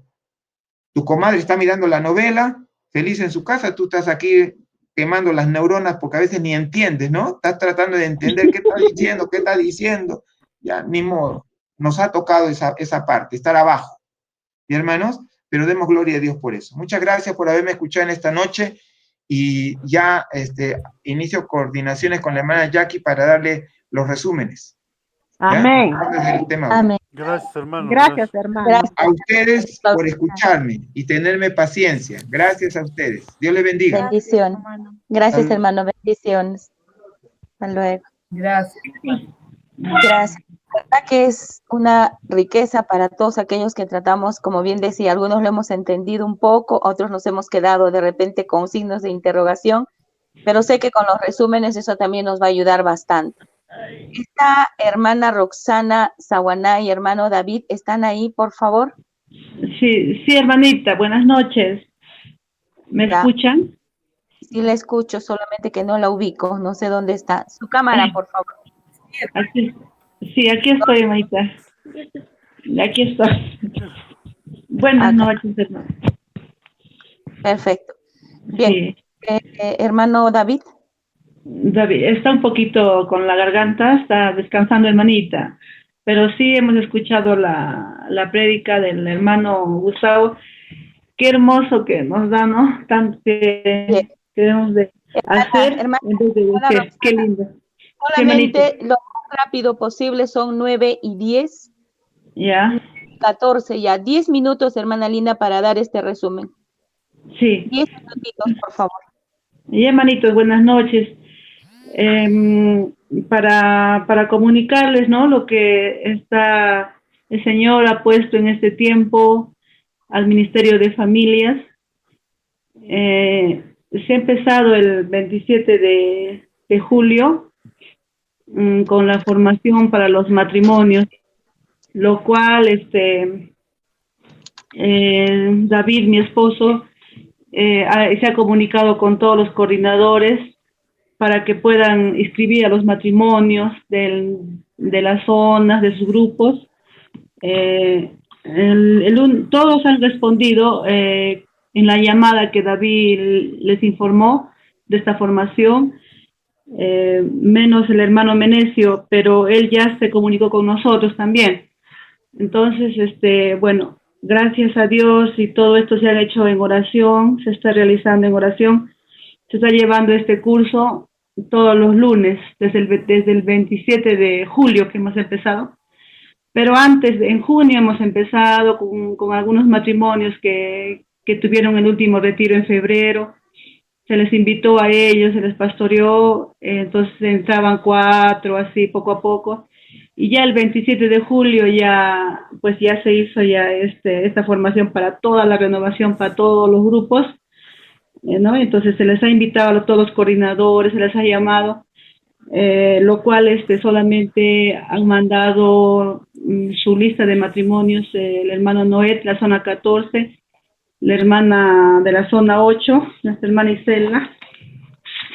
comadre está mirando la novela, feliz en su casa, tú estás aquí quemando las neuronas porque a veces ni entiendes, ¿no? Estás tratando de entender qué está diciendo. Ya, ni modo. Nos ha tocado esa parte, estar abajo. ¿Y hermanos? Pero demos gloria a Dios por eso. Muchas gracias por haberme escuchado en esta noche y ya inicio coordinaciones con la hermana Jackie para darle los resúmenes. Amén. El tema hoy. Amén. Gracias, hermano. Gracias, hermano. Gracias. A ustedes por escucharme y tenerme paciencia. Gracias a ustedes. Dios les bendiga. Bendición. Gracias, hermano. Bendiciones. Hasta luego. Gracias. Gracias. La verdad que es una riqueza para todos aquellos que tratamos, como bien decía, algunos lo hemos entendido un poco, otros nos hemos quedado de repente con signos de interrogación, pero sé que con los resúmenes eso también nos va a ayudar bastante. Esta hermana Roxana Saguaná y hermano David, ¿están ahí, por favor? Sí, sí, hermanita, buenas noches. ¿Me Ya. escuchan? Sí la escucho, solamente que no la ubico, no sé dónde está. Su cámara, por favor. Aquí, sí, aquí estoy, hermanita. Aquí estoy. Buenas Acá. noches, hermano. Perfecto. Bien, Sí. Hermano David. David, está un poquito con la garganta, está descansando, hermanita. Pero sí hemos escuchado la prédica del hermano Gustavo. Qué hermoso que nos da, ¿no? Tanto que debemos de hacer Hermana en vez de decir. Roxana, Qué lindo. solamente lo más rápido posible, son 9:10, ¿Ya? 14 ya, 10 minutos, hermana Linda, para dar este resumen. Sí. 10 minutitos, por favor. Y hermanitos, buenas noches. Para comunicarles, ¿no? Lo que el Señor ha puesto en este tiempo al Ministerio de Familias. Se ha empezado el 27 de julio con la formación para los matrimonios, lo cual David, mi esposo, se ha comunicado con todos los coordinadores para que puedan inscribir a los matrimonios de las zonas, de sus grupos. Todos han respondido en la llamada que David les informó de esta formación, menos el hermano Menecio, pero él ya se comunicó con nosotros también. Entonces, bueno, gracias a Dios y todo esto se ha hecho en oración, se está realizando en oración, se está llevando este curso todos los lunes, desde el 27 de julio que hemos empezado. Pero antes, en junio, hemos empezado con algunos matrimonios que tuvieron el último retiro en febrero. Se les invitó a ellos, se les pastoreó, entonces entraban 4, así poco a poco. Y ya el 27 de julio ya se hizo ya esta formación para toda la renovación, para todos los grupos, ¿no? Entonces se les ha invitado a todos los coordinadores, se les ha llamado, lo cual solamente han mandado su lista de matrimonios, el hermano Noé, la zona 14, la hermana de la zona 8, nuestra hermana Isela,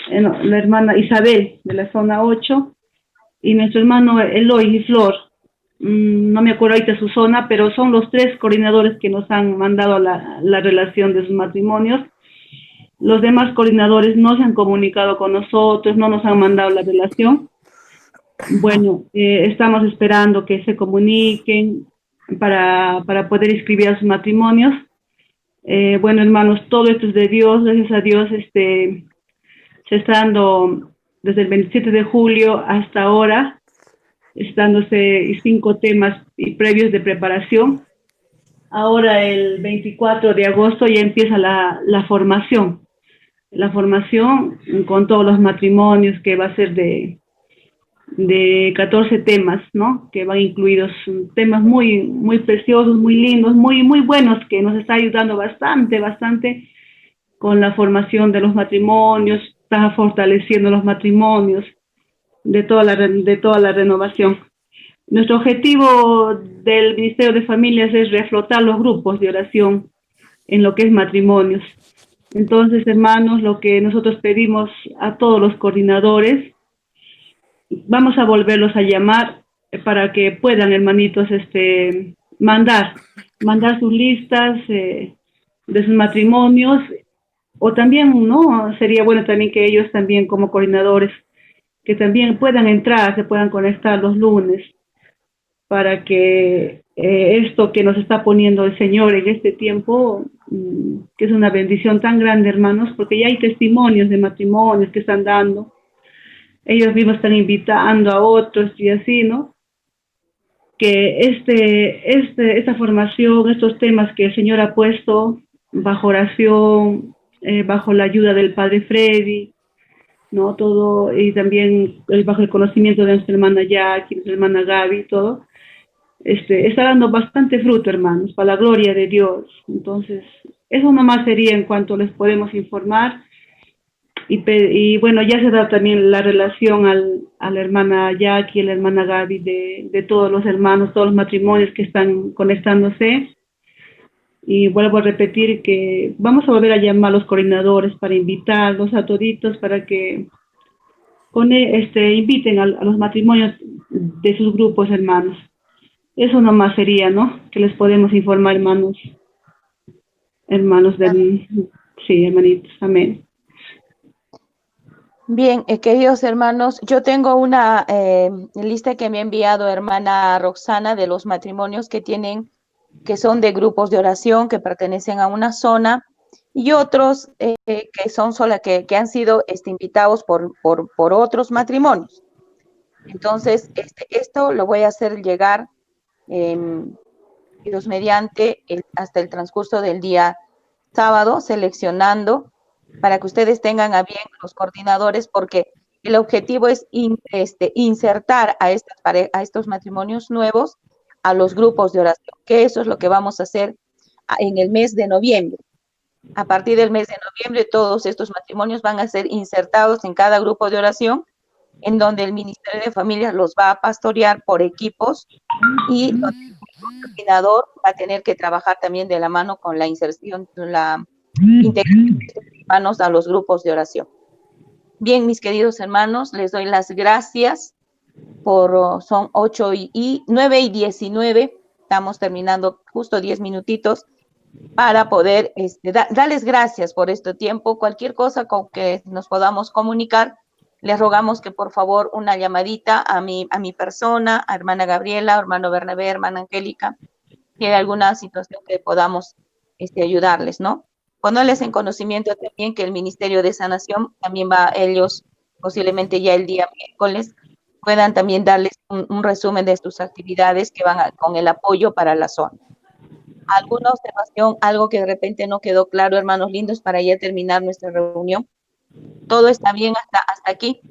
la hermana Isabel de la zona 8, y nuestro hermano Eloy y Flor, no me acuerdo ahorita su zona, pero son los 3 coordinadores que nos han mandado la relación de sus matrimonios. Los demás coordinadores no se han comunicado con nosotros, no nos han mandado la relación. Bueno, estamos esperando que se comuniquen para poder inscribir a sus matrimonios. Bueno, hermanos, todo esto es de Dios, gracias a Dios, se está dando desde el 27 de julio hasta ahora, dándose 5 temas y previos de preparación. Ahora el 24 de agosto ya empieza la formación con todos los matrimonios, que va a ser de 14 temas, ¿no? Que van incluidos temas muy, muy preciosos, muy lindos, muy, muy buenos, que nos está ayudando bastante con la formación de los matrimonios, está fortaleciendo los matrimonios de toda la renovación. Nuestro objetivo del Ministerio de Familias es reflotar los grupos de oración en lo que es matrimonios. Entonces, hermanos, lo que nosotros pedimos a todos los coordinadores, vamos a volverlos a llamar para que puedan, hermanitos, mandar sus listas de sus matrimonios, o también, ¿no? Sería bueno también que ellos también como coordinadores, que también puedan entrar, se puedan conectar los lunes, para que esto que nos está poniendo el Señor en este tiempo, que es una bendición tan grande, hermanos, porque ya hay testimonios de matrimonios que están dando, ellos mismos están invitando a otros y así, ¿no? Que esta formación, estos temas que el Señor ha puesto bajo oración, bajo la ayuda del Padre Freddy, ¿no? Todo, y también bajo el conocimiento de nuestra hermana Jackie, nuestra hermana Gaby, todo, está dando bastante fruto, hermanos, para la gloria de Dios. Entonces, eso nomás sería en cuanto les podemos informar. Y bueno, ya se da también la relación a la hermana Jackie y a la hermana Gaby de todos los hermanos, todos los matrimonios que están conectándose. Y vuelvo a repetir que vamos a volver a llamar a los coordinadores para invitarlos a toditos para que inviten a los matrimonios de sus grupos, hermanos. Eso nomás sería, ¿no? Que les podemos informar, hermanos. Hermanos del... Sí, hermanitos. Amén. Bien, queridos hermanos, yo tengo una lista que me ha enviado hermana Roxana de los matrimonios que son de grupos de oración, que pertenecen a una zona, y otros que son que han sido invitados por otros matrimonios. Entonces, esto lo voy a hacer llegar, Dios mediante, hasta el transcurso del día sábado, seleccionando para que ustedes tengan a bien los coordinadores, porque el objetivo es insertar a estos matrimonios nuevos a los grupos de oración, que eso es lo que vamos a hacer en el mes de noviembre. A partir del mes de noviembre, todos estos matrimonios van a ser insertados en cada grupo de oración, en donde el Ministerio de Familias los va a pastorear por equipos y el coordinador va a tener que trabajar también de la mano con la inserción, la integración de estos hermanos a los grupos de oración. Bien, mis queridos hermanos, les doy las gracias son 9 y 19, estamos terminando justo 10 minutitos para poder darles gracias por este tiempo. Cualquier cosa con que nos podamos comunicar, les rogamos que por favor una llamadita a mi persona, a hermana Gabriela, hermano Bernabé, hermana Angélica, si hay alguna situación que podamos ayudarles, ¿no? Ponerles en conocimiento también que el Ministerio de Sanación también ellos posiblemente ya el día miércoles puedan también darles un resumen de sus actividades que van con el apoyo para la zona. ¿Alguna observación, algo que de repente no quedó claro, hermanos lindos, para ya terminar nuestra reunión? ¿Todo está bien hasta aquí?